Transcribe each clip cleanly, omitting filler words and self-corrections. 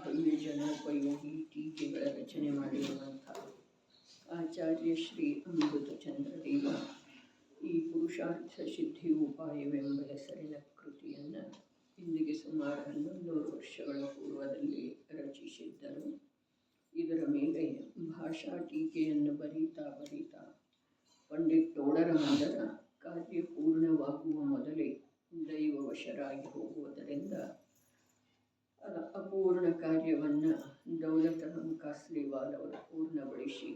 ಭವ್ಯ ಜನೋಪಯೋಗಿ ಟೀಕೆಗಳ ರಚನೆ ಮಾಡಿರುವಂಥ ಆಚಾರ್ಯ ಶ್ರೀ ಅಮೃತಚಂದ್ರದೇವ ಈ ಪುರುಷಾರ್ಥ ಸಿದ್ಧಿ ಉಪಾಯವೆಂಬ ಹೆಸರಿನ ಕೃತಿಯನ್ನು ಇಂದಿಗೆ ಸುಮಾರು 1100 ವರ್ಷಗಳ ಪೂರ್ವದಲ್ಲಿ ರಚಿಸಿದ್ದರು. ಇದರ ಮೇಲೆ ಭಾಷಾ ಟೀಕೆಯನ್ನು ಬರೀತಾ ಪಂಡಿತ್ ತೋಡರಮಲ್ಲರ ಕಾರ್ಯ ಪೂರ್ಣವಾಗುವ ಮೊದಲೇ ದೈವವಶರಾಗಿ ಹೋಗುವುದರಿಂದ ಅಪೂರ್ಣ ಕಾರ್ಯವನ್ನು ದೌಲತರಾಮ್ ಕಾಸ್ಲಿವಾಲ್ ಅವರು ಪೂರ್ಣಗೊಳಿಸಿ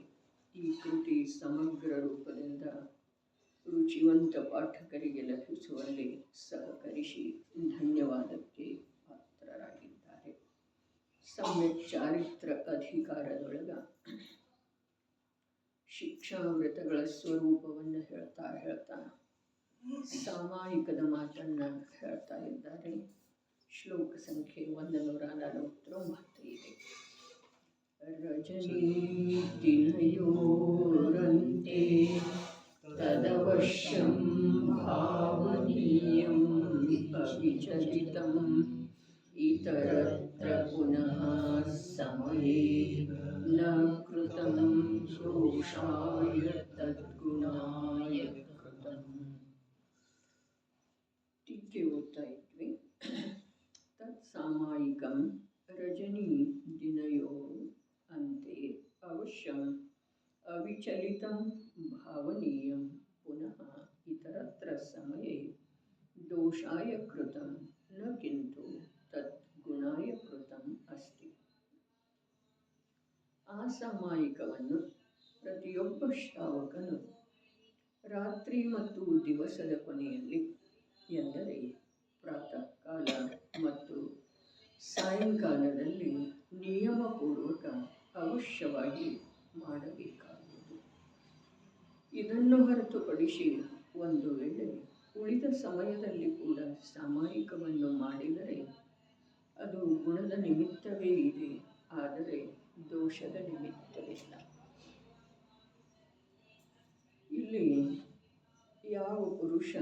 ಈ ಕೃತಿ ಸಮಗ್ರ ರೂಪದಿಂದ ರುಚಿವಂತ ಪಾಠಕರಿಗೆ ಲಭಿಸುವಲ್ಲಿ ಸಹಕರಿಸಿ ಧನ್ಯವಾದಕ್ಕೆ ಪಾತ್ರರಾಗಿದ್ದಾರೆ. ಸಮ್ಯಕ್ ಚಾರಿತ್ರ ಅಧಿಕಾರದೊಳಗ ಶಿಕ್ಷಾಮೃತಗಳ ಸ್ವರೂಪವನ್ನು ಹೇಳ್ತಾ ಸಾಮಾಯಿಕದ ಮಾತನ್ನು ಹೇಳ್ತಾ ಇದ್ದಾರೆ. ಶ್ಲೋಕ ಸಂಖ್ಯೆ 149 ಇದೆ. ರಜನೀ ದಿನಯೋರಂತೆ ತದವಶ್ಯಂ ಭಾವನೀಯಂ ಅವಿಚಲಿತಂ ಇತರತ್ರ ಪುನಃ ಸಮಯೇ ನ ಕೃತಂ ದೋಷಾಯ ತದ್ಗುಣಾಯ ಕೃತಂ. ಟೀಕೆ ಓದ್ತಾ ಇದ್ವಿ. ತತ್ಸಾಮಾಯಿಕಂ ರಜನೀ ದಿನಯೋ ಅಂತೆ ಅವಶ್ಯಂ ಅವಿಚಲಿತಂ ಭಾವನೀಯಂ ಪುನಃ ಇತರತ್ರ ಸಮಯೇ ದೋಷಾಯ ಕೃತಂ ನ ಕಿಂತು ತತ್ ಗುಣಾಯ ಕೃತಂ ಅಸ್ತಿ. ಆ ಸಾಮಾಯಿಕವನ್ನು ಪ್ರತಿಯೊಬ್ಬ ಶ್ರಾವಕನು ರಾತ್ರಿ ಮತ್ತು ದಿವಸದ ಕೊನೆಯಲ್ಲಿ, ಎಂದರೆ ಪ್ರಾತಃ ಕಾಲ ಮತ್ತು ಸಾಯಂಕಾಲದಲ್ಲಿ ನಿಯಮಪೂರ್ವಕ ಅವಶ್ಯವಾಗಿ ಮಾಡಬೇಕಾಗುವುದು. ಇದನ್ನು ಹೊರತುಪಡಿಸಿ ಒಂದು ವೇಳೆ ಉಳಿದ ಸಮಯದಲ್ಲಿ ಕೂಡ ಸಾಮಾಯಿಕವನ್ನು ಮಾಡಿದರೆ ಅದು ಗುಣದ ನಿಮಿತ್ತವೇ ಇದೆ, ಆದರೆ ದೋಷದ ನಿಮಿತ್ತವಿಲ್ಲ. ಇಲ್ಲಿ ಯಾವ ಪುರುಷ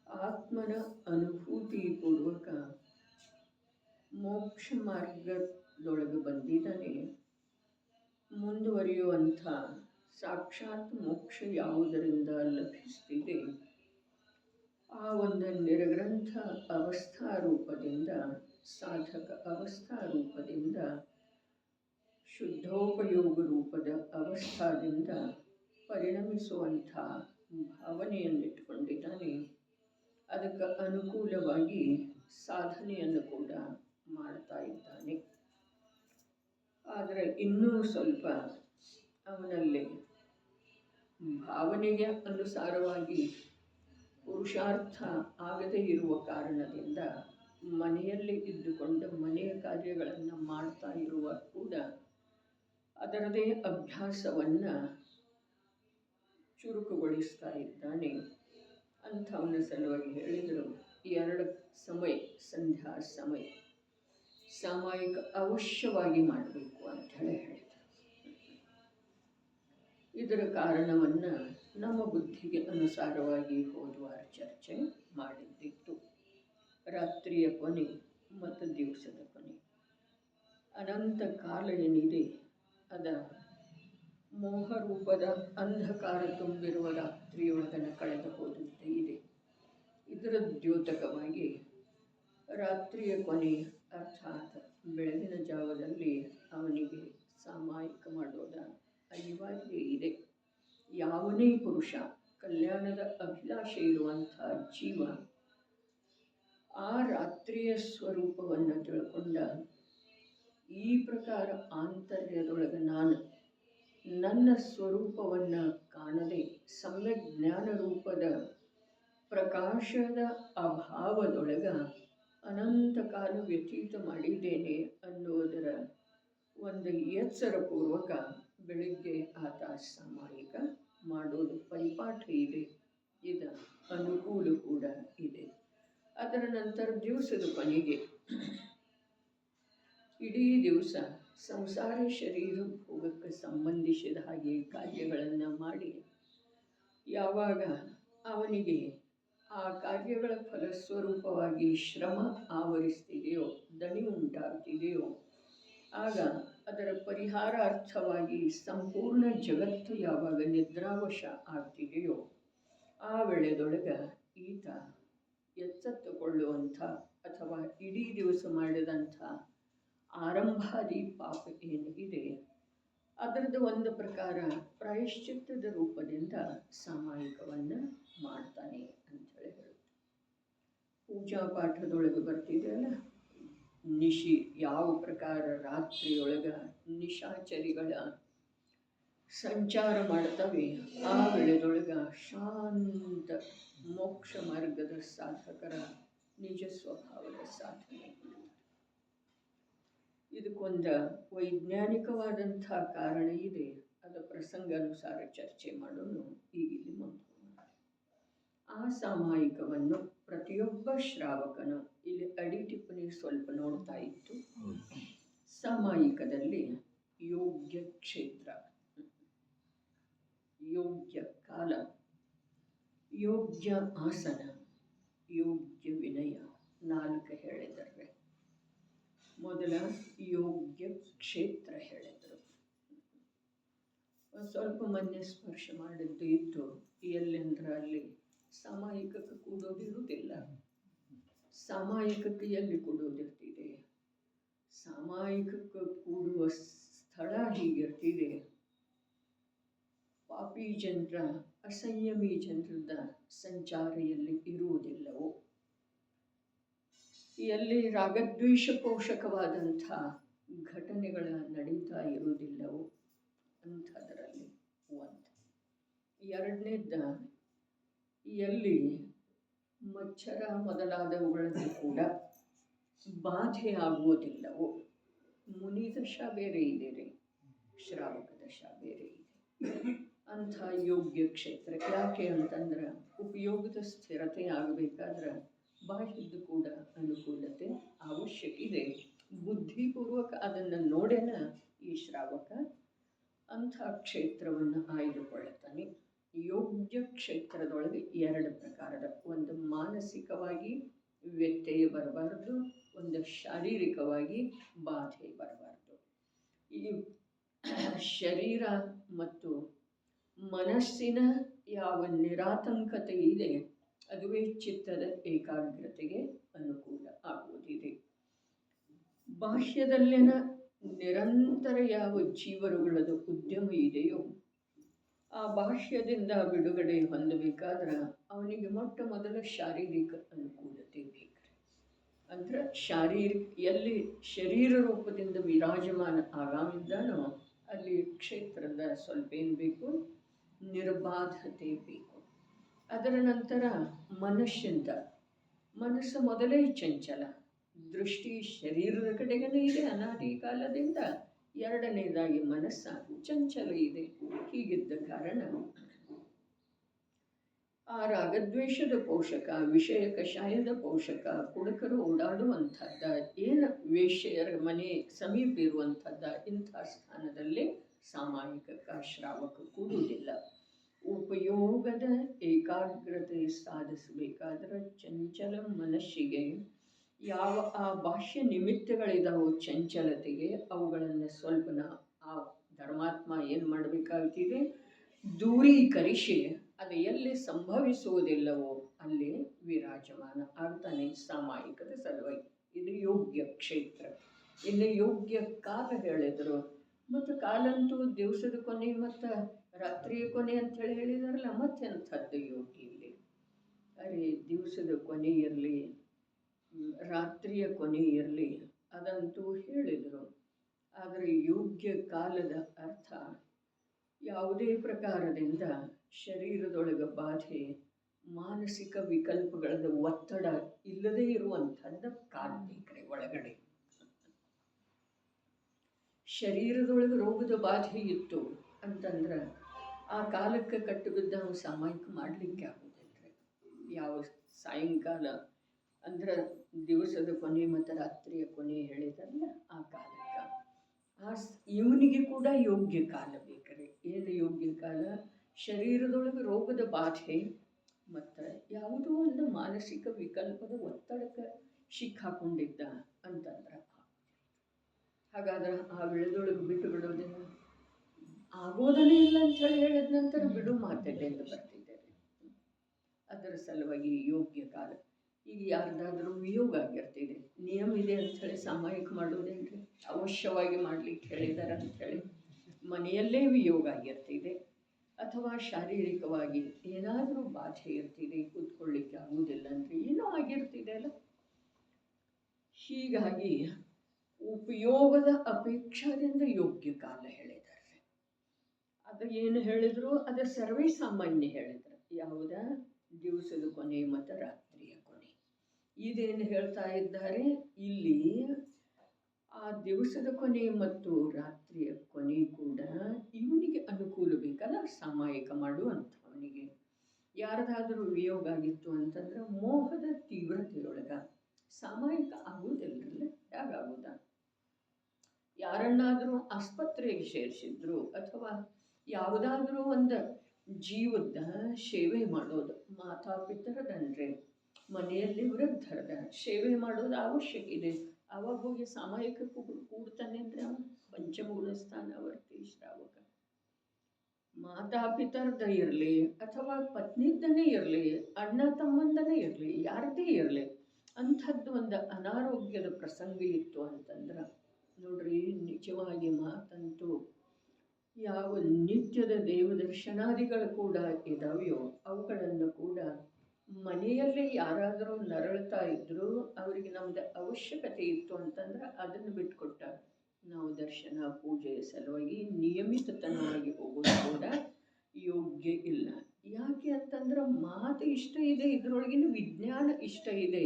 ಆತ್ಮನ ಅನುಭೂತಿ ಪೂರ್ವಕ ಮೋಕ್ಷ ಮಾರ್ಗದೊಳಗೆ ಬಂದಿದ್ದಾನೆ, ಮುಂದುವರಿಯುವಂಥ ಸಾಕ್ಷಾತ್ ಮೋಕ್ಷ ಯಾವುದರಿಂದ ಲಭಿಸ್ತಿದೆ ಆ ಒಂದು ನಿರ್ಗ್ರಂಥ ಅವಸ್ಥಾ ರೂಪದಿಂದ, ಸಾಧಕ ಅವಸ್ಥಾ ರೂಪದಿಂದ, ಶುದ್ಧೋಪಯೋಗ ರೂಪದ ಅವಸ್ಥಾದಿಂದ ಪರಿಣಮಿಸುವಂಥ ಭಾವನೆಯನ್ನಿಟ್ಟುಕೊಂಡಿದ್ದಾನೆ. ಅದಕ್ಕೆ ಅನುಕೂಲವಾಗಿ ಸಾಧನೆಯನ್ನು ಕೂಡ ಮಾಡ್ತಾ ಇದ್ದಾನೆ. ಆದರೆ ಇನ್ನೂ ಸ್ವಲ್ಪ ಅವನಲ್ಲಿ ಭಾವನೆಗೆ ಅನುಸಾರವಾಗಿ ಪುರುಷಾರ್ಥ ಆಗದೇ ಇರುವ ಕಾರಣದಿಂದ ಮನೆಯಲ್ಲಿ ಇದ್ದುಕೊಂಡು ಮನೆಯ ಕಾರ್ಯಗಳನ್ನು ಮಾಡ್ತಾ ಇರುವ ಕೂಡ ಅದರದೇ ಅಭ್ಯಾಸವನ್ನು ಚುರುಕುಗೊಳಿಸ್ತಾ ಇದ್ದಾನೆ. ಅಂಥವನ ಸಲುವಾಗಿ ಹೇಳಿದರು, 2 ಸಮಯ, ಸಂಧ್ಯಾ ಸಮಯ ಸಾಮಾಯಿಕ ಅವಶ್ಯವಾಗಿ ಮಾಡಬೇಕು ಅಂತ ಹೇಳಿದರು. ಇದರ ಕಾರಣವನ್ನು ನಮ್ಮ ಬುದ್ಧಿಗೆ ಅನುಸಾರವಾಗಿ ಹೋದವಾರ ಚರ್ಚೆ ಮಾಡಿದ್ದಿತ್ತು. ರಾತ್ರಿಯ ಕೊನೆ ಮತ್ತು ದಿವಸದ ಕೊನೆ, ಅನಂತ ಕಾಲ ಏನಿದೆ ಅದ ಮೋಹರೂಪದ ಅಂಧಕಾರ ತುಂಬಿರುವ ರಾತ್ರಿಯೊಳಗನ ಕಳೆದು ಹೋದಂತೆ ಇದೆ. ಇದರ ದ್ಯೋತಕವಾಗಿ ರಾತ್ರಿಯ ಕೊನೆ ಅರ್ಥಾತ್ ಬೆಳಗಿನ ಜಾವದಲ್ಲಿ ಅವನಿಗೆ ಸಾಮಾಯಿಕ ಮಾಡೋದ ಅನಿವಾರ್ಯ ಇದೆ. ಯಾವನೇ ಪುರುಷ ಕಲ್ಯಾಣದ ಅಭಿಲಾಷೆ ಇರುವಂಥ ಜೀವ ಆ ರಾತ್ರಿಯ ಸ್ವರೂಪವನ್ನು ತಿಳ್ಕೊಂಡ ಈ ಪ್ರಕಾರ ಆಂತರ್ಯದೊಳಗೆ ನಾನು ನನ್ನ ಸ್ವರೂಪವನ್ನು ಕಾಣದೆ ಸಮ್ಯಕ್ ಜ್ಞಾನ ರೂಪದ ಪ್ರಕಾಶದ ಅಭಾವದೊಳಗ ಅನಂತ ಕಾಲ ವ್ಯತೀತ ಮಾಡಿದ್ದೇನೆ ಅನ್ನೋದರ ಒಂದು ಎಚ್ಚರಪೂರ್ವಕ ಬೆಳಿಗ್ಗೆ ಆತ ಸಾಮಾಯಿಕ ಮಾಡೋದು ಪರಿಪಾಠ ಇದೆ. ಇದು ಅನುಕೂಲ ಕೂಡ ಇದೆ. ಅದರ ನಂತರ ದಿವಸದ ಕೊನೆಗೆ ಇಡೀ ದಿವಸ ಸಂಸಾರ ಶರೀರ ಭೋಗಕ್ಕೆ ಸಂಬಂಧಿಸಿದ ಹಾಗೆ ಕಾರ್ಯಗಳನ್ನು ಮಾಡಿ ಯಾವಾಗ ಅವನಿಗೆ ಆ ಕಾರ್ಯಗಳ ಫಲಸ್ವರೂಪವಾಗಿ ಶ್ರಮ ಆವರಿಸ್ತಿದೆಯೋ, ದಣಿ ಉಂಟಾಗ್ತಿದೆಯೋ, ಆಗ ಅದರ ಪರಿಹಾರಾರ್ಥವಾಗಿ ಸಂಪೂರ್ಣ ಜಗತ್ತು ಯಾವಾಗ ನಿದ್ರಾವಶ ಆಗ್ತಿದೆಯೋ ಆ ವೇಳೆದೊಳಗೆ ಈತ ಎಚ್ಚೆತ್ತುಕೊಳ್ಳುವಂಥ ಅಥವಾ ಇಡೀ ದಿವಸ ಮಾಡಿದಂಥ ಆರಂಭಾದಿ ಪಾಪ ಏನು ಇದೆ ಅದರದ್ದು ಒಂದು ಪ್ರಕಾರ ಪ್ರಾಯಶ್ಚಿತ್ತದ ರೂಪದಿಂದ ಸಾಮಾಯಿಕವನ್ನು ಮಾಡ್ತಾನೆ ಅಂಥೇಳಿ ಹೇಳುತ್ತೆ. ಪೂಜಾ ಪಾಠದೊಳಗೆ ಬರ್ತಿದೆಯಲ್ಲ, ನಿಶಿ ಯಾವ ಪ್ರಕಾರ ರಾತ್ರಿಯೊಳಗೆ ನಿಶಾಚರಿಗಳ ಸಂಚಾರ ಮಾಡ್ತವೆ, ಆ ವೇಳೆದೊಳಗೆ ಶಾಂತ ಮೋಕ್ಷ ಮಾರ್ಗದ ಸಾಧಕರ ನಿಜ ಸ್ವಭಾವದ ಸಾಧನೆ. ಇದಕ್ಕೊಂದು ವೈಜ್ಞಾನಿಕವಾದಂಥ ಕಾರಣ ಇದೆ, ಅದು ಪ್ರಸಂಗಾನುಸಾರ ಚರ್ಚೆ ಮಾಡೋಣ ಈಗ ಇಲ್ಲಿ ಮುಂದುವರೋಣ. ಆ ಸಾಮಾಯಿಕವನ್ನು ಪ್ರತಿಯೊಬ್ಬ ಶ್ರಾವಕನು ಇಲ್ಲಿ ಅಡಿ ಟಿಪ್ಪಣಿ ಸ್ವಲ್ಪ ನೋಡ್ತಾ ಇತ್ತು. ಸಾಮಾಯಿಕದಲ್ಲಿ ಯೋಗ್ಯ ಕ್ಷೇತ್ರ, ಯೋಗ್ಯ ಕಾಲ, ಯೋಗ್ಯ ಆಸನ, ಯೋಗ್ಯ ವಿನಯ 4 ಹೇಳಿದರೆ, ಮೊದಲ ಯೋಗ್ಯ ಕ್ಷೇತ್ರ ಹೇಳಿದರು. ಒಂದು ಸ್ವಲ್ಪ ಮೊನ್ನೆ ಸ್ಪರ್ಶ ಮಾಡಿದ್ದು ಇದ್ದು, ಎಲ್ಲೆಂದ್ರೆ ಅಲ್ಲಿ ಸಾಮಾಯಿಕಕ್ಕೆ ಕೂಡೋದಿರುವುದಿಲ್ಲ. ಸಾಮಾಯಿಕಕ್ಕೆ ಎಲ್ಲಿ ಕೂಡೋದಿರ್ತಿದೆ? ಸಾಮಾಯಿಕಕ್ಕೆ ಕೂಡುವ ಸ್ಥಳ ಹೀಗಿರ್ತಿದೆ, ಪಾಪಿ ಜನರ, ಅಸಂಯಮಿ ಜನರದ ಸಂಚಾರ ಎಲ್ಲಿ ಇರುವುದಿಲ್ಲವೋ, ಎಲ್ಲಿ ರಾಗದ್ವೇಷ ಪೋಷಕವಾದಂಥ ಘಟನೆಗಳ ನಡೀತಾ ಇರುವುದಿಲ್ಲವೋ ಅಂಥದರಲ್ಲಿ ಒಂದು. ಎರಡನೇದ, ಎಲ್ಲಿ ಮಚ್ಚರ ಮೊದಲಾದವುಗಳನ್ನು ಕೂಡ ಬಾಧೆ ಆಗುವುದಿಲ್ಲವೋ. ಮುನಿ ದಶಾ ಬೇರೆ ಇದೆ ರೀ, ಶ್ರಾವಕ ದಶಾ ಬೇರೆ ಇದೆ. ಅಂಥ ಯೋಗ್ಯ ಕ್ಷೇತ್ರ ಯಾಕೆ ಅಂತಂದ್ರೆ, ಉಪಯೋಗದ ಸ್ಥಿರತೆ ಆಗಬೇಕಾದ್ರೆ ಬಾಹ್ಯದ್ದು ಕೂಡ ಅನುಕೂಲತೆ ಅವಶ್ಯಕ ಇದೆ. ಬುದ್ಧಿಪೂರ್ವಕ ಅದನ್ನು ನೋಡೇನ ಈ ಶ್ರಾವಕ ಅಂಥ ಕ್ಷೇತ್ರವನ್ನು ಆಯ್ದುಕೊಳ್ಳುತ್ತಾನೆ. ಯೋಗ್ಯ ಕ್ಷೇತ್ರದೊಳಗೆ 2 ಪ್ರಕಾರದ, ಒಂದು ಮಾನಸಿಕವಾಗಿ ವ್ಯತ್ಯಯ ಬರಬಾರ್ದು, ಒಂದು ಶಾರೀರಿಕವಾಗಿ ಬಾಧೆ ಬರಬಾರ್ದು. ಈ ಶರೀರ ಮತ್ತು ಮನಸ್ಸಿನ ಯಾವ ನಿರಾತಂಕತೆ ಇದೆ ಅದುವೇ ಚಿತ್ತದ ಏಕಾಗ್ರತೆಗೆ ಅನುಕೂಲ ಆಗುವುದಿದೆ. ಬಾಹ್ಯದಲ್ಲಿನ ನಿರಂತರ ಯಾವ ಜೀವರುಗಳದ ಉದ್ಯಮ ಇದೆಯೋ ಆ ಬಾಹ್ಯದಿಂದ ಬಿಡುಗಡೆ ಹೊಂದಬೇಕಾದ್ರೆ ಅವನಿಗೆ ಮೊಟ್ಟ ಮೊದಲ ಶಾರೀರಿಕ ಅನುಕೂಲತೆ ಬೇಕು. ಅಂದ್ರೆ ಎಲ್ಲಿ ಶರೀರ ರೂಪದಿಂದ ವಿರಾಜಮಾನ ಆಗಾಮಿದ್ದಾನೋ ಅಲ್ಲಿ ಕ್ಷೇತ್ರದ ಸ್ವಲ್ಪ ಏನು ಬೇಕು? ನಿರ್ಬಾಧತೆ ಬೇಕು. ಅದರ ನಂತರ ಮನಸ್ಸಿಂದ, ಮನಸ್ಸು ಮೊದಲೇ ಚಂಚಲ, ದೃಷ್ಟಿ ಶರೀರದ ಕಡೆಗೇ ಇದೆ ಅನಾದಿ ಕಾಲದಿಂದ. ಎರಡನೇದಾಗಿ ಮನಸ್ಸು ಚಂಚಲ ಇದೆ. ಹೀಗಿದ್ದ ಕಾರಣ ಆ ರಾಗದ್ವೇಷದ ಪೋಷಕ, ವಿಷಯ ಕಷಾಯದ ಪೋಷಕ, ಕುಡುಕರು ಓಡಾಡುವಂಥದ್ದ, ಏನು ವೇಶ್ಯೆಯರ ಮನೆ ಸಮೀಪ ಇರುವಂಥದ್ದ, ಇಂಥ ಸ್ಥಾನದಲ್ಲಿ ಸಾಮಾಯಿಕ ಶ್ರಾವಕ ಕೂಡುವುದಿಲ್ಲ. ಉಪಯೋಗದ ಏಕಾಗ್ರತೆ ಸಾಧಿಸಬೇಕಾದ್ರೆ ಚಂಚಲ ಮನಸ್ಸಿಗೆ ಯಾವ ಆ ಬಾಹ್ಯ ನಿಮಿತ್ತಗಳಿದಾವೋ ಚಂಚಲತೆಗೆ ಅವುಗಳನ್ನು ಸ್ವಲ್ಪ ಆ ಧರ್ಮಾತ್ಮ ಏನು ಮಾಡಬೇಕಾಗ್ತಿದೆ? ದೂರೀಕರಿಸಿ ಅದು ಎಲ್ಲಿ ಸಂಭವಿಸುವುದಿಲ್ಲವೋ ಅಲ್ಲಿ ವಿರಾಜಮಾನ ಆಗ್ತಾನೆ ಸಾಮಾಯಿಕದ ಸಲುವಾಗಿ. ಇದು ಯೋಗ್ಯ ಕ್ಷೇತ್ರ. ಇನ್ನು ಯೋಗ್ಯ ಕಾಲ ಹೇಳಿದರು. ಮತ್ತು ಕಾಲಂತೂ ದಿವಸದ ಕೊನೆ ಮತ್ತು ರಾತ್ರಿಯ ಕೊನೆ ಅಂಥೇಳಿ ಹೇಳಿದಾರಲ್ಲ, ಮತ್ತೆಂಥದ್ದು ಯೋಗ್ಯ ಇಲ್ಲಿ? ಅರೆ, ದಿವಸದ ಕೊನೆ ಇರಲಿ, ರಾತ್ರಿಯ ಕೊನೆ ಇರಲಿ, ಅದಂತೂ ಹೇಳಿದರು. ಆದರೆ ಯೋಗ್ಯ ಕಾಲದ ಅರ್ಥ ಯಾವುದೇ ಪ್ರಕಾರದಿಂದ ಶರೀರದೊಳಗೆ ಬಾಧೆ, ಮಾನಸಿಕ ವಿಕಲ್ಪಗಳ ಒತ್ತಡ ಇಲ್ಲದೇ ಇರುವಂಥದ್ದು ಕಾಲ ಬೇಕ್ರೆ ಒಳಗಡೆ. ಶರೀರದೊಳಗೆ ರೋಗದ ಬಾಧೆ ಇತ್ತು ಅಂತಂದ್ರೆ ಆ ಕಾಲಕ್ಕೆ ಕಟ್ಟು ಬಿದ್ದ ನಾವು ಸಾಮಾಯಿಕ ಮಾಡಲಿಕ್ಕೆ ಆಗೋದಿಲ್ಲ. ಯಾವ ಸಾಯಂಕಾಲ ಅಂದ್ರೆ ದಿವಸದ ಕೊನೆ ಮತ್ತು ರಾತ್ರಿಯ ಕೊನೆ ಹೇಳಿದಾರಲ್ಲ ಆ ಕಾಲಕ್ಕೆ ಇವನಿಗೆ ಕೂಡ ಯೋಗ್ಯ ಕಾಲ ಬೇಕ್ರೆ. ಏನು ಯೋಗ್ಯ ಕಾಲ? ಶರೀರದೊಳಗೆ ರೋಗದ ಬಾಧೆ ಮತ್ತು ಯಾವುದೋ ಒಂದು ಮಾನಸಿಕ ವಿಕಲ್ಪದ ಒತ್ತಡಕ್ಕೆ ಸಿಕ್ಕಾಕೊಂಡಿದ್ದ ಅಂತಂದ್ರೆ ಹಾಗಾದ್ರೆ ಆ ವಿಳದೊಳಗೆ ಬಿಟ್ಟು ಬಿಡೋದೇನು ಆಗೋದನೇ ಇಲ್ಲ ಅಂಥೇಳಿ ಹೇಳಿದ ನಂತರ ಬಿಡು ಮಾತಡ್ಡೆ ಅಂತ ಬರ್ತಿದ್ದೇನೆ. ಅದರ ಸಲುವಾಗಿ ಯೋಗ್ಯ ಕಾಲ ಈಗ ಯಾರ್ದಾದ್ರೂ ವಿಯೋಗ ಆಗಿರ್ತಿದೆ, ನಿಯಮ ಇದೆ ಅಂಥೇಳಿ ಸಾಮಾಯಿಕ ಮಾಡೋದೇನ್ರಿ? ಅವಶ್ಯವಾಗಿ ಮಾಡ್ಲಿಕ್ಕೆ ಹೇಳಿದಾರೆ ಅಂಥೇಳಿ ಮನೆಯಲ್ಲೇ ವಿಯೋಗ ಆಗಿರ್ತಿದೆ, ಅಥವಾ ಶಾರೀರಿಕವಾಗಿ ಏನಾದರೂ ಬಾಧೆ ಇರ್ತಿದೆ, ಕೂತ್ಕೊಳ್ಳಿಕ್ಕೆ ಆಗುವುದಿಲ್ಲ ಅಂದರೆ ಏನೋ ಆಗಿರ್ತಿದೆ ಅಲ್ಲ. ಹೀಗಾಗಿ ಉಪಯೋಗದ ಅಪೇಕ್ಷದಿಂದ ಯೋಗ್ಯ ಕಾಲ ಹೇಳಿದ್ದಾರೆ. ಅದು ಏನು ಹೇಳಿದ್ರು ಅದು ಸರ್ವೇ ಸಾಮಾನ್ಯ ಹೇಳಿದ್ರು. ಯಾವುದ ದಿವಸದ ಕೊನೆ ಮತ್ತು ರಾತ್ರಿಯ ಕೊನೆ ಇದೇನು ಹೇಳ್ತಾ ಇದ್ದಾರೆ ಇಲ್ಲಿ. ಆ ದಿವಸದ ಕೊನೆ ಮತ್ತು ರಾತ್ರಿಯ ಕೊನೆ ಕೂಡ ಇವನಿಗೆ ಅನುಕೂಲ ಬೇಕಲ್ಲ, ಸಾಮಾಯಿಕ ಮಾಡುವಂಥವನಿಗೆ. ಯಾರದಾದರೂ ವಿಯೋಗ ಆಗಿತ್ತು ಅಂತಂದ್ರೆ ಮೋಹದ ತೀವ್ರತೆಯೊಳಗ ಸಾಮಾಯಿಕ ಆಗುವುದಿಲ್ಲರಲ್ಲ, ಹೇಗಾಗುದ? ಯಾರನ್ನಾದರೂ ಆಸ್ಪತ್ರೆಗೆ ಸೇರಿಸಿದ್ರು ಅಥವಾ ಯಾವುದಾದ್ರೂ ಒಂದು ಜೀವದ ಸೇವೆ ಮಾಡೋದು, ಮಾತಾಪಿತರದಂದ್ರೆ ಮನೆಯಲ್ಲಿ ವೃದ್ಧರದ ಸೇವೆ ಮಾಡೋದು ಅವಶ್ಯಕ ಇದೆ. ಅವಾಗ ಹೋಗಿ ಸಾಮಾಯಿಕ ಕೂಡ್ತಾನೆ ಅಂದರೆ ಅವ ಪಂಚಮೂಲ ಸ್ಥಾನವರ್ತಿ ಶ್ರಾವಕ. ಮಾತಾಪಿತರದ ಇರಲಿ ಅಥವಾ ಪತ್ನಿದ್ದನೇ ಇರಲಿ, ಅಣ್ಣ ತಮ್ಮಂದನೇ ಇರಲಿ, ಯಾರದೇ ಇರಲಿ, ಅಂಥದ್ದು ಒಂದು ಅನಾರೋಗ್ಯದ ಪ್ರಸಂಗ ಇತ್ತು ಅಂತಂದ್ರೆ ನೋಡ್ರಿ, ನಿಜವಾಗಿ ಮಾತಂತೂ ಯಾವ ನಿತ್ಯದ ದೇವದರ್ಶನಾದಿಗಳು ಕೂಡ ಇದಾವೆಯೋ ಅವುಗಳನ್ನು ಕೂಡ ಮನೆಯಲ್ಲಿ ಯಾರಾದರೂ ನರಳ್ತಾ ಇದ್ದರೂ ಅವರಿಗೆ ನಮ್ದು ಅವಶ್ಯಕತೆ ಇತ್ತು ಅಂತಂದ್ರೆ ಅದನ್ನು ಬಿಟ್ಕೊಟ್ಟ ನಾವು ದರ್ಶನ ಪೂಜೆ ಸಲುವಾಗಿ ನಿಯಮಿತತನವಾಗಿ ಹೋಗೋದು ಕೂಡ ಯೋಗ್ಯ ಇಲ್ಲ. ಯಾಕೆ ಅಂತಂದ್ರೆ ಮಾತು ಇಷ್ಟ ಇದೆ, ಇದರೊಳಗಿನ ವಿಜ್ಞಾನ ಇಷ್ಟ ಇದೆ.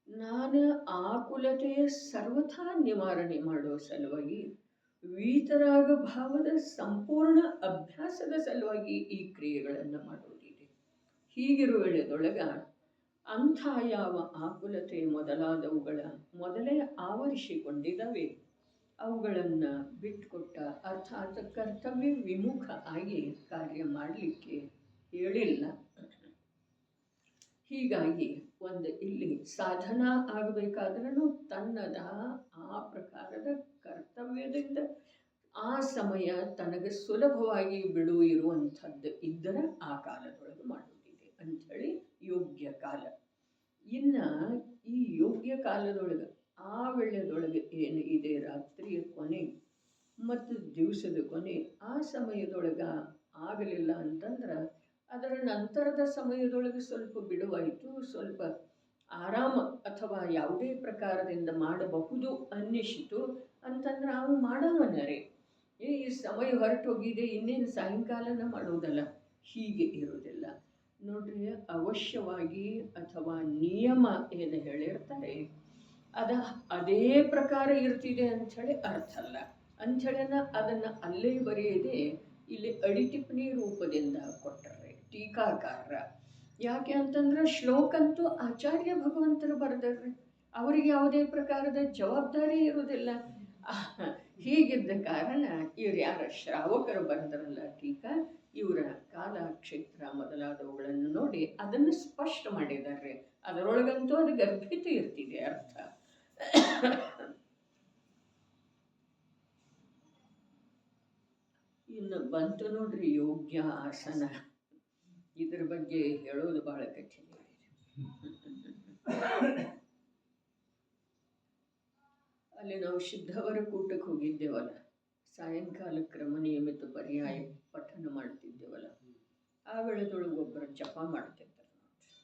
ನಾನು ಆಕುಲತೆಯ ಸರ್ವಥಾ ನಿವಾರಣೆ ಮಾಡುವ ಸಲುವಾಗಿ ವೀತರಾಗ ಭಾವದ ಸಂಪೂರ್ಣ ಅಭ್ಯಾಸದ ಸಲುವಾಗಿ ಈ ಕ್ರಿಯೆಗಳನ್ನು ಮಾಡುವುದಿದೆ. ಹೀಗಿರುವ ವೇಳೆಯೊಳಗ ಅಂಥ ಯಾವ ಆಕುಲತೆ ಮೊದಲಾದವುಗಳ ಮೊದಲೇ ಆವರಿಸಿಕೊಂಡಿದ್ದಾವೆ ಅವುಗಳನ್ನು ಬಿಟ್ಟುಕೊಟ್ಟ, ಅರ್ಥಾತ್ ಕರ್ತವ್ಯ ವಿಮುಖ ಆಗಿ ಕಾರ್ಯ ಮಾಡಲಿಕ್ಕೆ ಹೇಳಿಲ್ಲ. ಹೀಗಾಗಿ ಒಂದು ಇಲ್ಲಿ ಸಾಧನ ಆಗಬೇಕಾದ್ರೂ ತನ್ನದ ಆ ಪ್ರಕಾರದ ಕರ್ತವ್ಯದಿಂದ ಆ ಸಮಯ ತನಗೆ ಸುಲಭವಾಗಿ ಬಿಡು ಇರುವಂಥದ್ದು ಇದ್ದರೆ ಆ ಕಾಲದೊಳಗೆ ಮಾಡುತ್ತಿದೆ ಅಂಥೇಳಿ ಯೋಗ್ಯ ಕಾಲ. ಇನ್ನು ಈ ಯೋಗ್ಯ ಕಾಲದೊಳಗೆ ಆ ವೇಳೆಯದೊಳಗೆ ಏನು ಇದೆ, ರಾತ್ರಿಯ ಕೊನೆ ಮತ್ತು ದಿವಸದ ಕೊನೆ, ಆ ಸಮಯದೊಳಗೆ ಆಗಲಿಲ್ಲ ಅಂತಂದ್ರೆ ಅದರ ನಂತರದ ಸಮಯದೊಳಗೆ ಸ್ವಲ್ಪ ಬಿಡುವಾಯಿತು, ಸ್ವಲ್ಪ ಆರಾಮ ಅಥವಾ ಯಾವುದೇ ಪ್ರಕಾರದಿಂದ ಮಾಡಬಹುದು ಅನ್ನಿಸಿತು ಅಂತಂದ್ರೆ ಅವು ಮಾಡವನರೇ. ಈ ಸಮಯ ಹೊರಟೋಗಿದೆ, ಇನ್ನೇನು ಸಾಯಂಕಾಲನ ಮಾಡೋದಲ್ಲ, ಹೀಗೆ ಇರೋದಿಲ್ಲ ನೋಡ್ರಿ. ಅವಶ್ಯವಾಗಿ ಅಥವಾ ನಿಯಮ ಏನು ಹೇಳಿರ್ತಾರೆ ಅದೇ ಪ್ರಕಾರ ಇರ್ತಿದೆ ಅಂಥೇಳಿ ಅರ್ಥ ಅಲ್ಲ. ಅಂಥೇಳಿನ ಅದನ್ನು ಅಲ್ಲೇ ಬರೆಯದೆ ಇಲ್ಲಿ ಅಡಿಟಿಪ್ಪಣಿ ರೂಪದಿಂದ ಕೊಟ್ಟರೆ ಟೀಕಾಕಾರರ. ಯಾಕೆ ಅಂತಂದ್ರೆ ಶ್ಲೋಕಂತೂ ಆಚಾರ್ಯ ಭಗವಂತರು ಬರೆದರ್ರಿ, ಅವರಿಗೆ ಯಾವುದೇ ಪ್ರಕಾರದ ಜವಾಬ್ದಾರಿ ಇರುವುದಿಲ್ಲ. ಹೀಗಿದ್ದ ಕಾರಣ ಇವ್ರು ಯಾರ ಶ್ರಾವಕರು ಬರೆದರಲ್ಲ ಟೀಕಾ, ಇವರ ಕಾಲ ಕ್ಷೇತ್ರ ಮೊದಲಾದವುಗಳನ್ನು ನೋಡಿ ಅದನ್ನು ಸ್ಪಷ್ಟ ಮಾಡಿದ್ದಾರೆ. ಅದರೊಳಗಂತೂ ಅದು ಗರ್ಭಿತ ಇರ್ತಿದೆ ಅರ್ಥ. ಇನ್ನು ಬಂತು ನೋಡ್ರಿ ಯೋಗ್ಯ ಆಸನ. ಇದ್ರ ಬಗ್ಗೆ ಹೇಳೋದು ಬಹಳ ಕಠಿಣ ಇದೆ. ಅಲ್ಲಿ ನಾವು ಸಿದ್ಧವರ ಕೂಟಕ್ಕೆ ಹೋಗಿದ್ದೇವಲ್ಲ, ಸಾಯಂಕಾಲ ಕ್ರಮ ನಿಯಮಿತ ಪರ್ಯಾಯ ಪಠನ ಮಾಡ್ತಿದ್ದೇವಲ್ಲ, ಆ ವೇಳೆದೊಳಗೆ ಒಬ್ಬರು ಜಪ ಮಾಡ್ತಿರ್ತಾರೆ ನೋಡ್ರಿ.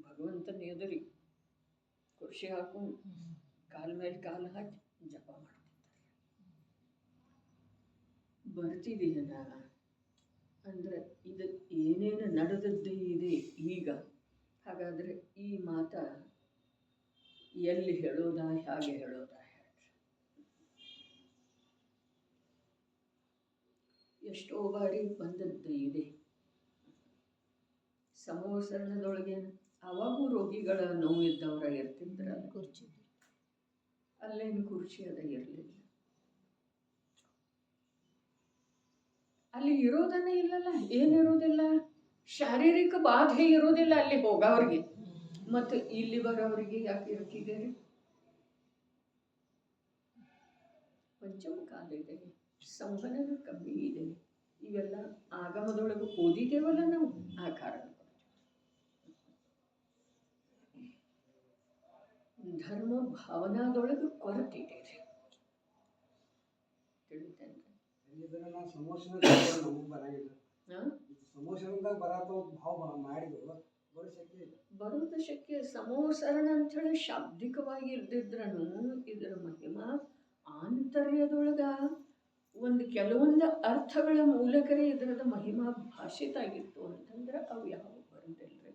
ಭಗವಂತನ ಎದುರಿ ಕುರ್ಚಿ ಹಾಕೊಂಡು ಕಾಲ ಮೇಲೆ ಕಾಲು ಹಾಕಿ ಜಪ ಮಾಡ್ತಿರ್ತಾರೆ. ಬರ್ತಿದೆಯಲ್ಲ ಅಂದರೆ ಇದು ಏನೇನು ನಡೆದದ್ದೇ ಇದೆ ಈಗ. ಹಾಗಾದರೆ ಈ ಮಾತ ಎಲ್ಲಿ ಹೇಳೋದಾ, ಹೇಗೆ ಹೇಳೋದಾ? ಎಷ್ಟೋ ಬಾರಿ ಬಂದದ್ದು ಇದೆ. ಸಮವಸರಣದೊಳಗೆ ಅವಾಗೂ ರೋಗಿಗಳ ನೋವಿದ್ದವರ ಇರ್ತಿದ್ರಲ್ಲ, ಕುರ್ಚಿ ಅಲ್ಲೇನು ಕುರ್ಚಿ ಅದ ಇರಲಿಲ್ಲ. ಅಲ್ಲಿ ಇರೋದನ್ನೇ ಇಲ್ಲಲ್ಲ, ಏನಿರೋದಿಲ್ಲ, ಶಾರೀರಿಕ ಬಾಧೆ ಇರೋದಿಲ್ಲ ಅಲ್ಲಿ ಹೋಗೋವ್ರಿಗೆ, ಮತ್ತು ಇಲ್ಲಿ ಬರೋವರಿಗೆ ಯಾಕೆ ಇರ್ತಿದೆ ರೀ? ಪಂಚಮ ಕಾಲ ಇದೆ, ಸಂವಹನ ಕಮ್ಮಿ ಇದೆ. ಇವೆಲ್ಲ ಆಗಮದೊಳಗೆ ಓದಿದ್ದೇವಲ್ಲ ನಾವು, ಆ ಕಾರಣ. ಧರ್ಮ ಭಾವನಾದೊಳಗೆ ಕೊರತಿದೆ ರೀ. ತಿಳಿತೇನೆ. ಬರೋದು ಶಕ್ಯ. ಸಮೋಸರಣ ಅಂಥೇಳಿ ಶಾಬ್ದಿಕವಾಗಿ ಇಲ್ದಿದ್ರೂ ಇದರ ಮಹಿಮಾ ಆಂತರ್ಯದೊಳಗ ಒಂದು ಕೆಲವೊಂದು ಅರ್ಥಗಳ ಮೂಲಕವೇ ಇದರದ ಮಹಿಮಾ ಭಾಷಿತಾಗಿತ್ತು ಅಂತಂದ್ರೆ ಅವು ಯಾವ ಬರೋದಿಲ್ರಿ.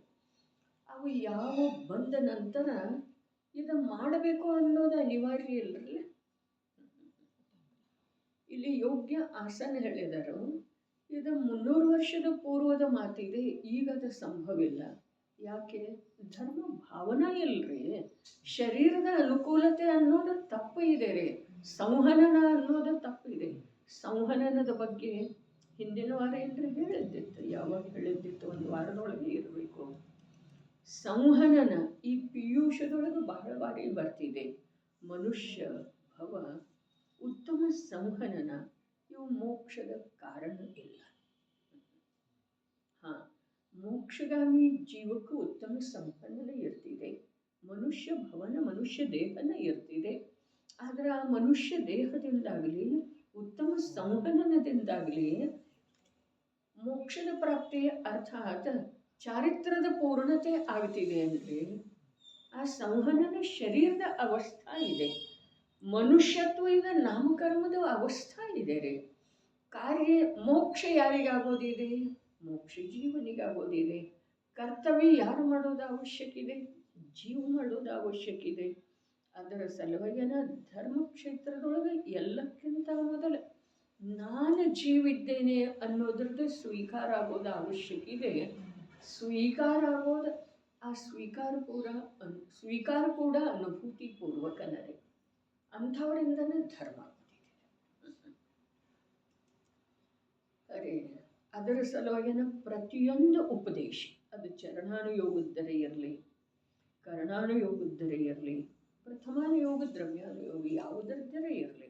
ಅವು ಯಾವ ಬಂದ ನಂತರ ಇದನ್ನು ಮಾಡಬೇಕು ಅನ್ನೋದು ಅನಿವಾರ್ಯ ಇಲ್ಲರಿ. ಇಲ್ಲಿ ಯೋಗ್ಯ ಆಸನ ಹೇಳಿದರು. ಇದು 300 ವರ್ಷದ ಪೂರ್ವದ ಮಾತಿದೆ, ಈಗ ಅದು ಸಂಭವಿಲ್ಲ. ಯಾಕೆ? ಧರ್ಮ ಭಾವನಾ ಇಲ್ರಿ. ಶರೀರದ ಅನುಕೂಲತೆ ಅನ್ನೋದು ತಪ್ಪು ಇದೆ ರೀ. ಸಂವಹನ ಅನ್ನೋದು ತಪ್ಪಿದೆ. ಸಂವಹನದ ಬಗ್ಗೆ ಹಿಂದಿನ ವಾರ ಏನ್ರಿ ಹೇಳಿದ್ದಿತ್ತು? ಯಾವಾಗ ಹೇಳಿದ್ದಿತ್ತು? ಒಂದು ವಾರದೊಳಗೆ ಇರಬೇಕು. ಸಂವಹನ ಈ ಪಿಯೂಷದೊಳಗೆ ಬಹಳ ಬಾರಿ ಬರ್ತಿದೆ. ಮನುಷ್ಯ ಭವ, ಉತ್ತಮ ಸಂವಹನ ಇವು ಮೋಕ್ಷದ ಕಾರಣ ಇಲ್ಲ. ಮೋಕ್ಷಗಾಮಿ ಜೀವಕ್ಕೂ ಉತ್ತಮ ಸಂವಹನ ಇರ್ತಿದೆ. ಮನುಷ್ಯ ಭವನ, ಮನುಷ್ಯ ದೇಹನ ಇರ್ತಿದೆ. ಆದರೆ ಆ ಮನುಷ್ಯ ದೇಹದಿಂದಾಗಲಿ ಉತ್ತಮ ಸಂವಹನದಿಂದಾಗಲಿ ಮೋಕ್ಷದ ಪ್ರಾಪ್ತಿ ಅರ್ಥಾತ್ ಚಾರಿತ್ರ್ಯದ ಪೂರ್ಣತೆ ಆಗ್ತಿದೆ ಅಂದರೆ ಆ ಸಂವಹನದ ಶರೀರದ ಅವಸ್ಥಾ ಇದೆ. ಮನುಷ್ಯತ್ವ ಈಗ ನಾಮಕರ್ಮದ ಅವಸ್ಥಾ ಇದೆ ರೀ. ಕಾರ್ಯ ಮೋಕ್ಷ ಯಾರಿಗಾಗೋದಿದೆ? ಮೋಕ್ಷ ಜೀವನಿಗಾಗೋದಿದೆ. ಕರ್ತವ್ಯ ಯಾರು ಮಾಡೋದು ಅವಶ್ಯಕ ಇದೆ? ಜೀವ ಮಾಡೋದು ಅವಶ್ಯಕ ಇದೆ. ಅದರ ಸಲುವಾಗಿನ ಧರ್ಮಕ್ಷೇತ್ರದೊಳಗೆ ಎಲ್ಲಕ್ಕಿಂತ ಮೊದಲು ನಾನು ಜೀವಿದ್ದೇನೆ ಅನ್ನೋದ್ರದ್ದು ಸ್ವೀಕಾರ ಆಗೋದು ಅವಶ್ಯಕ ಇದೆ. ಸ್ವೀಕಾರ ಆಗೋದು, ಆ ಸ್ವೀಕಾರ ಕೂಡ ಅನುಭೂತಿ ಪೂರ್ವಕನರೇ. ಅಂಥವರಿಂದನೇ ಧರ್ಮ ಅರೆ. ಅದರ ಸಲುವಾಗಿನ ಪ್ರತಿಯೊಂದು ಉಪದೇಶ, ಅದು ಚರಣಾನುಯೋಗದ್ದರೆ ಇರಲಿ, ಕರ್ಣಾನುಯೋಗದ್ದರೆ ಇರಲಿ, ಪ್ರಥಮಾನುಯೋಗ ದ್ರವ್ಯಾನುಯೋಗ ಯಾವುದರದ್ದರೆ ಇರಲಿ,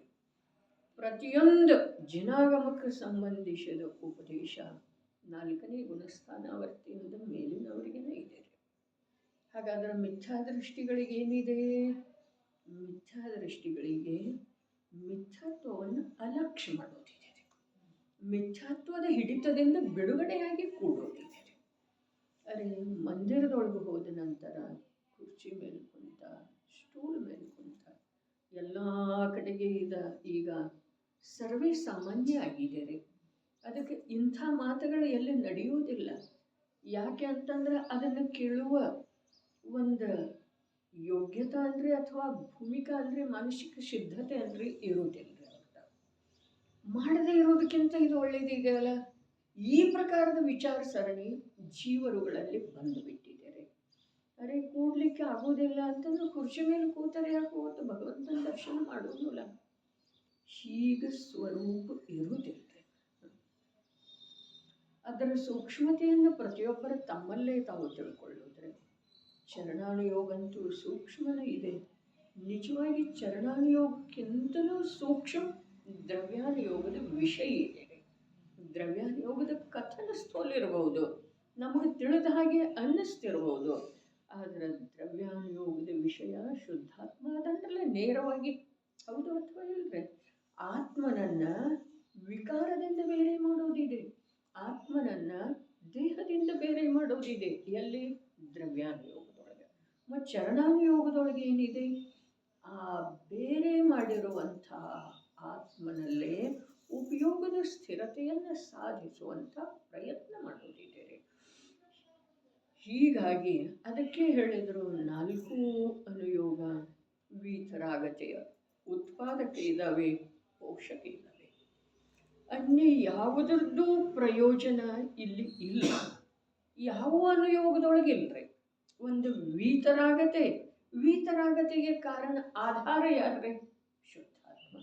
ಪ್ರತಿಯೊಂದು ಜಿನಾಗಮಕ್ಕೆ ಸಂಬಂಧಿಸಿದ ಉಪದೇಶ 4ನೇ ಗುಣಸ್ಥಾನಾವರ್ತಿಯಿಂದ ಮೇಲಿನವರಿಗೇನೆ ಇದೆ. ಹಾಗಾದರೆ ಮಿಥ್ಯಾದೃಷ್ಟಿಗಳಿಗೇನಿದೆ? ಮಿಥ್ಯಾದೃಷ್ಟಿಗಳಿಗೆ ಮಿಥ್ಯಾತ್ವವನ್ನು ಅಲಕ್ಷ್ಯ ಮಾಡೋದಿದೆ. ಮಿಥ್ಯಾತ್ವದ ಹಿಡಿತದಿಂದ ಬಿಡುಗಡೆಯಾಗಿ ಕೂಡೋದಿದೆ. ಅರೆ, ಮಂದಿರದೊಳಗೆ ಹೋದ ನಂತರ ಕುರ್ಚಿ ಮೇಲೆ ಕುಂತ, ಸ್ಟೂಲ್ ಮೇಲೆ ಕುಂತ, ಎಲ್ಲ ಕಡೆಗೆ ಈಗ ಸರ್ವೇ ಸಾಮಾನ್ಯ ಆಗಿದೆ ರೀ. ಅದಕ್ಕೆ ಇಂಥ ಮಾತುಗಳು ಎಲ್ಲಿ ನಡೆಯುವುದಿಲ್ಲ. ಯಾಕೆ ಅಂತಂದ್ರೆ ಅದನ್ನು ಕೇಳುವ ಒಂದು ಯೋಗ್ಯತೆ ಅಂದರೆ ಅಥವಾ ಭೂಮಿಕಾ ಅಂದರೆ ಮಾನಸಿಕ ಸಿದ್ಧತೆ ಅಂದರೆ ಇರುವುದಿಲ್ಲ. ಮಾಡದೇ ಇರೋದಕ್ಕಿಂತ ಇದು ಒಳ್ಳೆಯದಿದೆಯಲ್ಲ. ಈ ಪ್ರಕಾರದ ವಿಚಾರ ಸರಣಿ ಜೀವರುಗಳಲ್ಲಿ ಬಂದು ಬಿಟ್ಟಿದ್ದಾರೆ. ಅರೆ, ಕೂಡ್ಲಿಕ್ಕೆ ಆಗೋದಿಲ್ಲ ಅಂತಂದ್ರೆ ಕುರ್ಚಿ ಮೇಲೆ ಕೂತಾರೆ ಯಾಕೆ ಹೋತು ಭಗವಂತನ ದರ್ಶನ ಮಾಡೋದಿಲ್ಲ. ಹೀಗೆ ಸ್ವರೂಪ ಇರುವುದಿಲ್ಲ. ಅದರ ಸೂಕ್ಷ್ಮತೆಯನ್ನು ಪ್ರತಿಯೊಬ್ಬರ ತಮ್ಮಲ್ಲೇ ತಾವು ತಿಳ್ಕೊಳ್ಳೋದ್ರೆ ಚರಣಾನುಯೋಗ ಅಂತೂ ಸೂಕ್ಷ್ಮನೂ ಇದೆ. ನಿಜವಾಗಿ ಚರಣಾನುಯೋಗಕ್ಕಿಂತಲೂ ಸೂಕ್ಷ್ಮ ದ್ರವ್ಯಾನುಯೋಗದ ವಿಷಯ ಇದೆ. ದ್ರವ್ಯಾನುಯೋಗದ ಕಥನ ಸ್ಥೋಲಿರಬಹುದು, ನಮಗೆ ತಿಳಿದ ಹಾಗೆ ಅನ್ನಿಸ್ತಿರ್ಬೋದು. ಆದರೆ ದ್ರವ್ಯಾನುಯೋಗದ ವಿಷಯ ಶುದ್ಧಾತ್ಮ ಅದಂತಲೇ ನೇರವಾಗಿ ಹೌದು ಅಥವಾ ಇಲ್ಲದೆ ಆತ್ಮನನ್ನು ವಿಕಾರದಿಂದ ಬೇರೆ ಮಾಡೋದಿದೆ, ಆತ್ಮನನ್ನು ದೇಹದಿಂದ ಬೇರೆ ಮಾಡೋದಿದೆ. ಎಲ್ಲಿ? ದ್ರವ್ಯಾನುಯೋಗದೊಳಗೆ. ಮತ್ತು ಚರಣಾನುಯೋಗದೊಳಗೆ ಏನಿದೆ? ಆ ಬೇರೆ ಮಾಡಿರುವಂಥ ಆತ್ಮನಲ್ಲೇ ಉಪಯೋಗದ ಸ್ಥಿರತೆಯನ್ನು ಸಾಧಿಸುವಂಥ ಪ್ರಯತ್ನ ಮಾಡೋದಿದೆ. ಹೀಗಾಗಿ ಅದಕ್ಕೆ ಹೇಳಿದರು 4 ಅನುಯೋಗ ವೀತರಾಗತೆಯ ಉತ್ಪಾದಕ ಇದ್ದಾವೆ, ಪೋಷಕ ಇದ್ದಾವೆ. ಅನ್ಯ ಯಾವುದರದ್ದು ಪ್ರಯೋಜನ ಇಲ್ಲಿ ಇಲ್ಲ. ಯಾವ ಅನುಯೋಗದೊಳಗೆ ಇಲ್ಲರಿ. ಒಂದು ವೀತರಾಗತೆಗೆ ಕಾರಣ ಆಧಾರ ಯಾರ್ರಿ? ಶುದ್ಧಾತ್ಮ.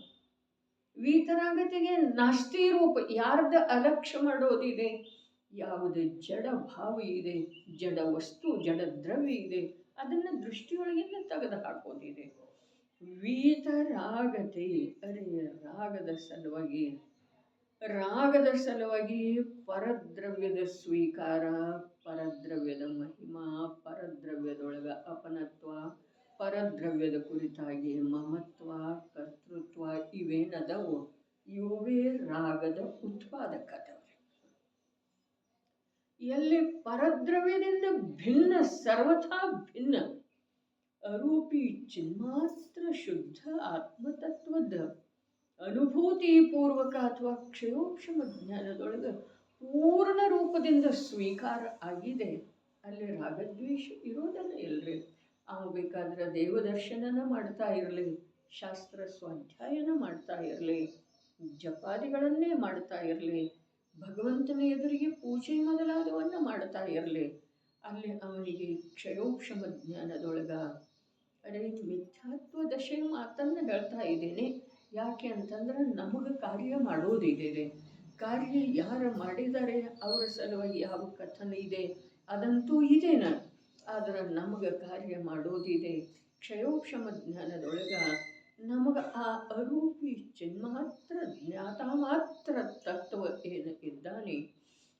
ವೀತರಾಗತೆಗೆ ನಾಸ್ತಿ ರೂಪ ಯಾರ್ದು ಅಲಕ್ಷ್ಯ ಮಾಡೋದಿದೆ? ಯಾವುದು ಜಡ ಭಾವ ಇದೆ, ಜಡ ವಸ್ತು, ಜಡ ದ್ರವ್ಯ ಇದೆ, ಅದನ್ನು ದೃಷ್ಟಿಯೊಳಗಿಂದ ತೆಗೆದು ಹಾಕೋದಿದೆ. ವೀತರಾಗತೆ, ಅರೆ ರಾಗದ ಸಲುವಾಗಿ ಪರದ್ರವ್ಯದ ಸ್ವೀಕಾರ, ಪರದ್ರವ್ಯದ ಮಹಿಮಾ, ಪರದ್ರವ್ಯದೊಳಗ ಅಪನತ್ವ, ಪರದ್ರವ್ಯದ ಕುರಿತಾಗಿ ಮಮತ್ವ, ಕರ್ತೃತ್ವ ಇವೇನದವು ಇವೇ ರಾಗದ ಉತ್ಪಾದಕದವ್ರೆ. ಎಲ್ಲಿ ಪರದ್ರವ್ಯದಿಂದ ಭಿನ್ನ, ಸರ್ವಥಾ ಭಿನ್ನ ಅರೂಪಿ ಚಿನ್ಮಾತ್ರ ಶುದ್ಧ ಆತ್ಮತತ್ವದ ಅನುಭೂತಿ ಪೂರ್ವಕ ಅಥವಾ ಕ್ಷಯೋಕ್ಷಮ ಜ್ಞಾನದೊಳಗೆ ಪೂರ್ಣ ರೂಪದಿಂದ ಸ್ವೀಕಾರ ಆಗಿದೆ, ಅಲ್ಲಿ ರಾಗದ್ವೇಷ ಇರೋದನ್ನ ಇಲ್ರಿ. ಬೇಕಾದ್ರೆ ದೇವದರ್ಶನನ ಮಾಡ್ತಾ ಇರಲಿ, ಶಾಸ್ತ್ರ ಸ್ವಾಧ್ಯಾಯನ ಮಾಡ್ತಾ ಇರಲಿ, ಜಪಾದಿಗಳನ್ನೇ ಮಾಡ್ತಾ ಇರಲಿ, ಭಗವಂತನ ಎದುರಿಗೆ ಪೂಜೆ ಮೊದಲಾದವನ್ನು ಮಾಡ್ತಾ ಇರಲಿ, ಅಲ್ಲಿ ಅವನಿಗೆ ಕ್ಷಯೋಕ್ಷಮ ಜ್ಞಾನದೊಳಗ ಅರೆ ಮಿಥ್ಯಾತ್ವ ದಶೆ ಮಾತನ್ನು ಹೇಳ್ತಾ ಇದ್ದೇನೆ. ಯಾಕೆ ಅಂತಂದ್ರೆ ನಮಗೆ ಕಾರ್ಯ ಮಾಡೋದಿದೆ. ಕಾರ್ಯ ಯಾರು ಮಾಡಿದ್ದಾರೆ ಅವರ ಸಲುವಾಗಿ ಯಾವ ಕಥನ ಇದೆ ಅದಂತೂ ಇದೇನ, ಆದ್ರೆ ನಮಗೆ ಕಾರ್ಯ ಮಾಡೋದಿದೆ. ಕ್ಷಯೋಕ್ಷಮ ಜ್ಞಾನದೊಳಗ ನಮಗೆ ಆ ಅರೂಪಿ ಚಿನ್ಮಾತ್ರ ಜ್ಞಾತ ಮಾತ್ರ ತತ್ವ ಏನು ಇದ್ದಾನೆ,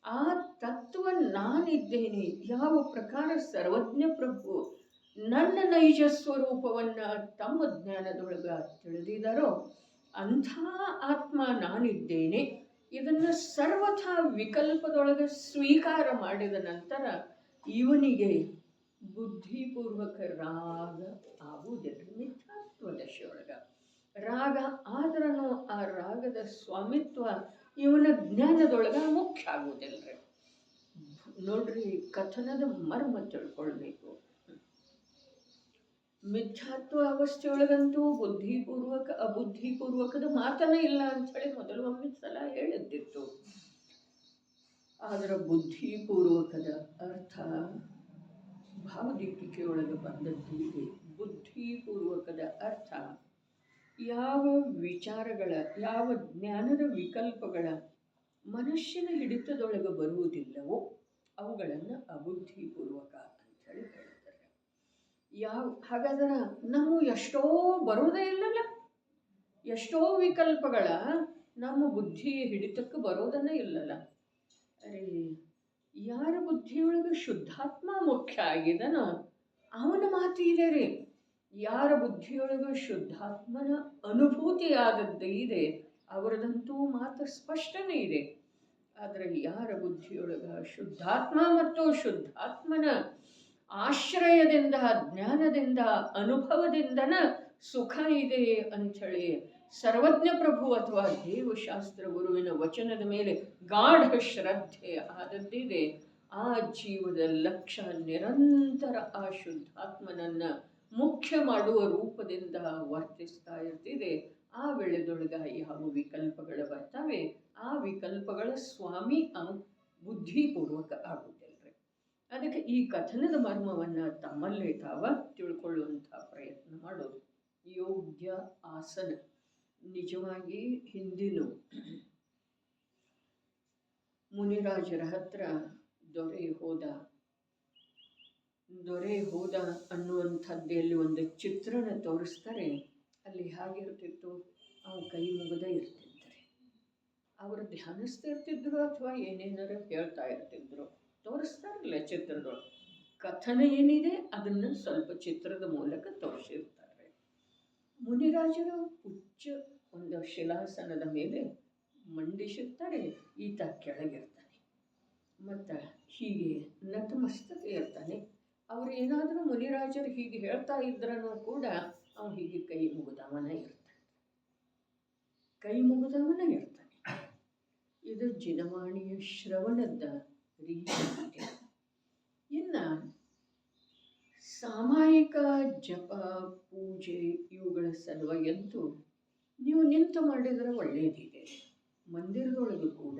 ಆ ತತ್ವ ನಾನಿದ್ದೇನೆ. ಯಾವ ಪ್ರಕಾರ ಸರ್ವಜ್ಞ ಪ್ರಭು ನನ್ನ ನೈಜ ಸ್ವರೂಪವನ್ನು ತಮ್ಮ ಜ್ಞಾನದೊಳಗ ತಿಳಿದಿದ್ದಾರೋ ಅಂಥ ಆತ್ಮ ನಾನಿದ್ದೇನೆ. ಇದನ್ನು ಸರ್ವಥಾ ವಿಕಲ್ಪದೊಳಗೆ ಸ್ವೀಕಾರ ಮಾಡಿದ ನಂತರ ಇವನಿಗೆ ಬುದ್ಧಿಪೂರ್ವಕ ರಾಗ ಆಗುವುದಿಲ್ಲ. ಮಿಥ್ಯಾತ್ವ ದಶೆಯೊಳಗ ರಾಗ ಆದ್ರೂ ಆ ರಾಗದ ಸ್ವಾಮಿತ್ವ ಇವನ ಜ್ಞಾನದೊಳಗ ಮುಖ್ಯ ಆಗುವುದಿಲ್ಲ. ನೋಡ್ರಿ, ಕಥನದ ಮರ್ಮ ತಿಳ್ಕೊಳ್ಬೇಕು. ಮಿಥ್ಯಾತ್ವ ಅವಸ್ಥೆಯೊಳಗಂತೂ ಬುದ್ಧಿಪೂರ್ವಕ ಅಬುದ್ಧಿಪೂರ್ವಕದ ಮಾತನೇ ಇಲ್ಲ ಅಂಥೇಳಿ ಮೊದಲು ಒಮ್ಮೆ ಸಲ ಹೇಳಿದ್ದಿತ್ತು. ಆದರೆ ಬುದ್ಧಿಪೂರ್ವಕದ ಅರ್ಥ ಭಾವದೀಪಿಕೆಯೊಳಗೆ ಬಂದದ್ದು ಇದೆ. ಬುದ್ಧಿಪೂರ್ವಕದ ಅರ್ಥ ಯಾವ ವಿಚಾರಗಳ, ಯಾವ ಜ್ಞಾನದ ವಿಕಲ್ಪಗಳ ಮನುಷ್ಯನ ಹಿಡಿತದೊಳಗೆ ಬರುವುದಿಲ್ಲವೋ ಅವುಗಳನ್ನು ಅಬುದ್ಧಿಪೂರ್ವಕ ಅಂಥೇಳಿ ಹೇಳ್ತಾರೆ. ಹಾಗಾದ್ರೆ ನಾವು ಎಷ್ಟೋ ಬರೋದೇ ಇಲ್ಲಲ್ಲ, ಎಷ್ಟೋ ವಿಕಲ್ಪಗಳ ನಮ್ಮ ಬುದ್ಧಿ ಹಿಡಿತಕ್ಕೆ ಬರೋದನ್ನೇ ಇಲ್ಲಲ್ಲ. ಅರೆ ಯಾರ ಬುದ್ಧಿಯೊಳಗೆ ಶುದ್ಧಾತ್ಮ ಮುಖ್ಯ ಆಗಿದನೋ ಅವನ ಮಾತು ಇದೆ ರೀ. ಯಾರ ಬುದ್ಧಿಯೊಳಗೆ ಶುದ್ಧಾತ್ಮನ ಅನುಭೂತಿ ಆದದ್ದು ಇದೆ ಅವರದಂತೂ ಮಾತು ಸ್ಪಷ್ಟನೇ ಇದೆ. ಆದರೆ ಯಾರ ಬುದ್ಧಿಯೊಳಗ ಶುದ್ಧಾತ್ಮ ಮತ್ತು ಶುದ್ಧಾತ್ಮನ ಆಶ್ರಯದಿಂದ, ಜ್ಞಾನದಿಂದ, ಅನುಭವದಿಂದನ ಸುಖ ಇದೆ ಅಂಥೇಳಿ ಸರ್ವಜ್ಞ ಪ್ರಭು ಅಥವಾ ದೇವಶಾಸ್ತ್ರ ಗುರುವಿನ ವಚನದ ಮೇಲೆ ಗಾಢ ಶ್ರದ್ಧೆ ಆದದ್ದಿದೆ, ಆ ಜೀವದ ಲಕ್ಷ್ಯ ನಿರಂತರ ಆ ಶುದ್ಧಾತ್ಮನನ್ನು ಮುಖ್ಯ ಮಾಡುವ ರೂಪದಿಂದ ವರ್ತಿಸ್ತಾ ಇರ್ತಿದೆ. ಆ ವೇಳೆದೊಳಗ ಯಾವ ವಿಕಲ್ಪಗಳು ಬರ್ತವೆ ಆ ವಿಕಲ್ಪಗಳ ಸ್ವಾಮಿ ಬುದ್ಧಿಪೂರ್ವಕ ಆಗುವುದಿಲ್ಲ. ಅದಕ್ಕೆ ಈ ಕಥನದ ಮರ್ಮವನ್ನು ತಮ್ಮಲ್ಲೇ ತಾವ ತಿಳ್ಕೊಳ್ಳುವಂಥ ಪ್ರಯತ್ನ ಮಾಡೋದು. ಯೋಗ್ಯ ಆಸನ ನಿಜವಾಗಿ ಹಿಂದಿನ ಮುನಿರಾಜರ ಹತ್ರ ದೊರೆ ಹೋದ ಅನ್ನುವಂಥದ್ದಲ್ಲಿ ಒಂದು ಚಿತ್ರಣ ತೋರಿಸ್ತಾರೆ. ಅಲ್ಲಿ ಹಾಗಿರ್ತಿತ್ತು, ಅವು ಕೈ ಮುಗದೇ ಇರ್ತಿದ್ದಾರೆ, ಅವರು ಧ್ಯಾನಿಸ್ತಿರ್ತಿದ್ರು ಅಥವಾ ಏನೇನಾರು ಹೇಳ್ತಾ ಇರ್ತಿದ್ರು, ತೋರಿಸ್ತಾರಲ್ಲ ಚಿತ್ರದೊಳಗೆ. ಕಥನ ಏನಿದೆ ಅದನ್ನು ಸ್ವಲ್ಪ ಚಿತ್ರದ ಮೂಲಕ ತೋರಿಸಿರ್ತಾರೆ. ಮುನಿರಾಜರು ಉಚ್ಚ ಒಂದು ಶಿಲಾಸನದ ಮೇಲೆ ಮಂಡಿಸಿರ್ತಾರೆ, ಈತ ಕೆಳಗಿರ್ತಾನೆ ಮತ್ತು ಹೀಗೆ ನತಮಸ್ತಕ ಇರ್ತಾನೆ. ಅವರು ಏನಾದರೂ ಮುನಿರಾಜರು ಹೀಗೆ ಹೇಳ್ತಾ ಇದ್ರೂ ಕೂಡ ಅವನು ಹೀಗೆ ಕೈ ಮುಗಿದವನ ಇರ್ತಾನೆ. ಇದು ಜಿನವಾಣಿಯ ಶ್ರವಣದ ರೀತಿ. ಇನ್ನು ಸಾಮಾಯಿಕ ಜಪ ಪೂಜೆ ಇವುಗಳ ಸಲುವಾಗಿಯಂತೂ ನೀವು ನಿಂತು ಮಾಡಿದರೆ ಒಳ್ಳೆಯದಿದೆ. ಮಂದಿರದೊಳಗೂ ಕೂಡ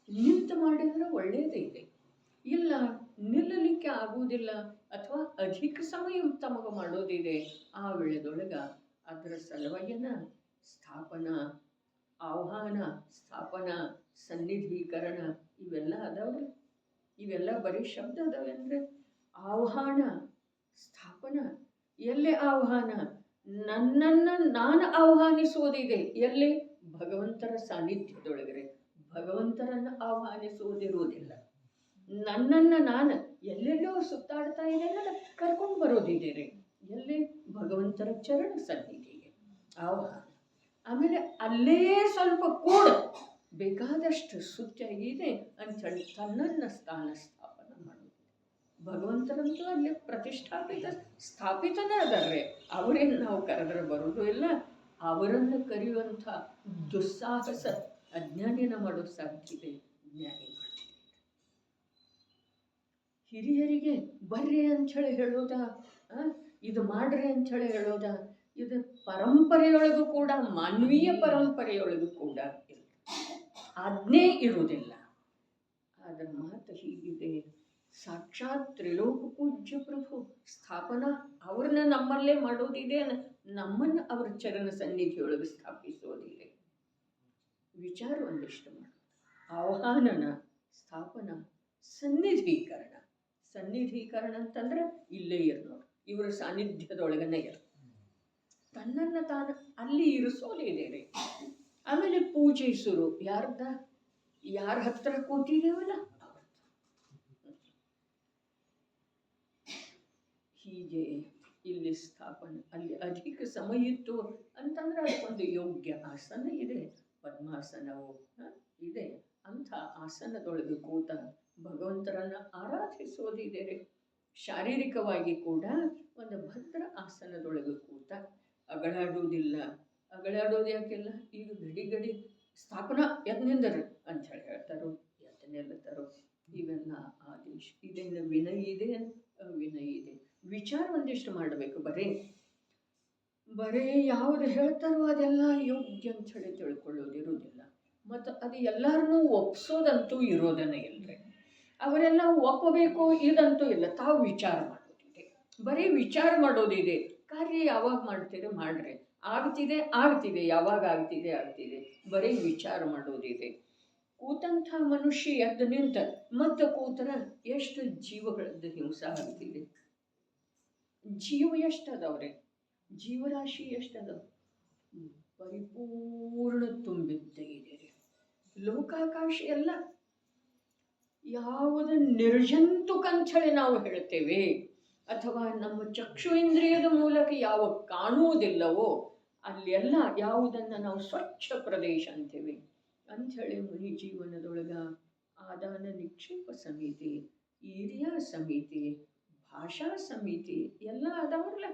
ನಿಂತು ಮಾಡಿದರೆ ಒಳ್ಳೆಯದೇ ಇದೆ. ಇಲ್ಲ ನಿಲ್ಲಲಿಕ್ಕೆ ಆಗುವುದಿಲ್ಲ ಅಥವಾ ಅಧಿಕ ಸಮಯ ತಮಗೆ ಮಾಡೋದಿದೆ, ಆ ವೇಳೆದೊಳಗೆ ಅದರ ಸಲುವಾಗಿನ ಸ್ಥಾಪನಾ, ಆಹ್ವಾನ, ಸ್ಥಾಪನಾ, ಸನ್ನಿಧೀಕರಣ ಇವೆಲ್ಲ ಅದಾವ್ರಿ. ಇವೆಲ್ಲ ಬರೀ ಶಬ್ದ ಅದಾವೆ ಅಂದರೆ ಆಹ್ವಾನ, ಸ್ಥಾಪನ. ಎಲ್ಲಿ ಆಹ್ವಾನ? ನನ್ನನ್ನು ನಾನು ಆಹ್ವಾನಿಸುವುದಿದೆ. ಎಲ್ಲಿ? ಭಗವಂತರ ಸಾನ್ನಿಧ್ಯದೊಳಗಡೆ. ಭಗವಂತರನ್ನು ಆಹ್ವಾನಿಸುವುದಿರುವುದಿಲ್ಲ. ನನ್ನನ್ನು ನಾನು ಎಲ್ಲೆಲ್ಲೋ ಸುತ್ತಾಡ್ತಾ ಇದ್ದೇನೆ, ಕರ್ಕೊಂಡು ಬರೋದಿದೆ ರೀ. ಎಲ್ಲಿ? ಭಗವಂತರ ಚರಣ ಸನ್ನಿಧಿಗೆ ಆಹ್ವಾನ. ಆಮೇಲೆ ಅಲ್ಲೇ ಸ್ವಲ್ಪ ಕೂಡ ಬೇಕಾದಷ್ಟು ಸುತ್ತಾಗಿದೆ ಅಂಥೇಳಿ ತನ್ನನ್ನು ಸ್ಥಾಪನ ಮಾಡೋದು. ಭಗವಂತರಂತೂ ಅಲ್ಲಿ ಸ್ಥಾಪಿತನೇ ಅದರ್ರೆ. ಅವರೇನು ನಾವು ಕರೆದ್ರೆ ಬರೋದು ಇಲ್ಲ. ಅವರನ್ನು ಕರೆಯುವಂಥ ದುಸ್ಸಾಹಸ ಅಜ್ಞಾನಿನ ಮಾಡೋ ಸಾಧ್ಯತೆ ಜ್ಞಾನಿ ಮಾಡ್ತೀವಿ. ಹಿರಿಯರಿಗೆ ಬರ್ರಿ ಅಂಥೇಳಿ ಹೇಳೋದ, ಇದು ಮಾಡ್ರಿ ಅಂಥೇಳಿ ಹೇಳೋದ, ಇದು ಪರಂಪರೆಯೊಳಗೂ ಕೂಡ, ಮಾನವೀಯ ಪರಂಪರೆಯೊಳಗೂ ಕೂಡ ಇಲ್ಲ, ಆಜ್ಞೆ ಇರುವುದಿಲ್ಲ. ಅದರ ಮಾತು ಹೀಗಿದೆ. ಸಾಕ್ಷಾತ್ ತ್ರಿಲೋಕ ಪೂಜ್ಯ ಪ್ರಭು ಸ್ಥಾಪನಾ ಅವ್ರನ್ನ ನಮ್ಮಲ್ಲೇ ಮಾಡೋದಿದೆ, ನಮ್ಮನ್ನು ಅವ್ರ ಚರಣ ಸನ್ನಿಧಿಯೊಳಗೆ ಸ್ಥಾಪಿಸೋದಿದೆ. ವಿಚಾರ ಒಂದಿಷ್ಟು ಮಾಡೋದು. ಆಹ್ವಾನನ, ಸ್ಥಾಪನ, ಸನ್ನಿಧೀಕರಣ. ಸನ್ನಿಧೀಕರಣ ಅಂತಂದ್ರೆ ಇಲ್ಲೇ ಇರೋರು, ಇವರ ಸಾನ್ನಿಧ್ಯದೊಳಗನೆ ಇರೋ, ತನ್ನನ್ನು ತಾನು ಅಲ್ಲಿ ಇರಿಸೋದಿದೆ ರೀ. ಆಮೇಲೆ ಪೂಜಿಸರು ಯಾರ್ದ? ಯಾರ ಹತ್ರ ಕೂತಿದ್ದೇವಲ್ಲ ಅವ್ರ. ಹೀಗೆ ಇಲ್ಲಿ ಸ್ಥಾಪನೆ, ಅಲ್ಲಿ ಅಧಿಕ ಸಮಯ ಇತ್ತು ಅಂತಂದ್ರೆ ಅದಕ್ಕೊಂದು ಯೋಗ್ಯ ಆಸನ ಇದೆ, ಪದ್ಮಾಸನವು ಇದೆ. ಅಂಥ ಆಸನದೊಳಗೆ ಕೂತ ಭಗವಂತರನ್ನು ಆರಾಧಿಸೋದಿದೆ. ಶಾರೀರಿಕವಾಗಿ ಕೂಡ ಒಂದು ಭದ್ರ ಆಸನದೊಳಗೆ ಕೂತ ಅಗಳಾಡುವುದಿಲ್ಲ. ಅಗಳಾಡೋದು ಯಾಕೆಲ್ಲ? ಈಗ ಗಡಿ ಗಡಿ ಸ್ಥಾಪನಾ ಯತ್ನಿಂದರು ಅಂತ ಹೇಳಿ ಹೇಳ್ತಾರೋ, ಯತ್ನೆಲ್ಲತಾರೋ, ಇವೆಲ್ಲ ಆದೇಶ. ಇದನ್ನು ವಿನಯ ಇದೆ, ವಿನಯ ಇದೆ. ವಿಚಾರ ಒಂದಿಷ್ಟು ಮಾಡಬೇಕು. ಬರೀ ಯಾವುದು ಹೇಳ್ತಾರೋ ಅದೆಲ್ಲ ಯೋಗ್ಯ ಅಂತ ಹೇಳಿ ತಿಳ್ಕೊಳ್ಳೋದಿರುವುದಿಲ್ಲ. ಮತ್ತು ಅದು ಎಲ್ಲರನ್ನೂ ಒಪ್ಸೋದಂತೂ ಇರೋದನ್ನೇ ಇಲ್ಲರಿ. ಅವರೆಲ್ಲ ಒಪ್ಪಬೇಕು ಇದಂತೂ ಇಲ್ಲ. ತಾವು ವಿಚಾರ ಮಾಡೋದಿದೆ, ಬರೀ ವಿಚಾರ ಮಾಡೋದಿದೆ. ಕಾರ್ಯ ಯಾವಾಗ ಮಾಡ್ತೀರಿ ಮಾಡ್ರಿ, ಆಗ್ತಿದೆ, ಯಾವಾಗ ಆಗ್ತಿದೆ. ಬರೀ ವಿಚಾರ ಮಾಡೋದಿದೆ. ಕೂತಂಥ ಮನುಷ್ಯ ಎದ್ದು ನಿಂತ ಮತ್ತು ಕೂತರ ಎಷ್ಟು ಜೀವಗಳದ್ದು ಹಿಂಸೆ ಆಗ್ತಿದೆ. ಜೀವ ಎಷ್ಟದವ್ರೆ? ಜೀವರಾಶಿ ಎಷ್ಟದವ? ಪರಿಪೂರ್ಣ ತುಂಬಿದ್ದೇ ಇದೆ. ಲೋಕಾಕಾಶ ಎಲ್ಲ ಯಾವುದು ನಿರ್ಜಂತುಕ ಅಂಥೇಳಿ ನಾವು ಹೇಳ್ತೇವೆ, ಅಥವಾ ನಮ್ಮ ಚಕ್ಷು ಇಂದ್ರಿಯದ ಮೂಲಕ ಯಾವ ಕಾಣುವುದಿಲ್ಲವೋ ಅಲ್ಲೆಲ್ಲ ಯಾವುದನ್ನು ನಾವು ಸ್ವಚ್ಛ ಪ್ರದೇಶ ಅಂತೇವೆ ಅಂಥೇಳಿ ಮುನಿ ಜೀವನದೊಳಗ ಆದಾನ ನಿಕ್ಷೇಪ ಸಮಿತಿ, ಈರ್ಯಾ ಸಮಿತಿ, ಭಾಷಾ ಸಮಿತಿ ಎಲ್ಲ ಅದಾವ್ರಲ್ಲ.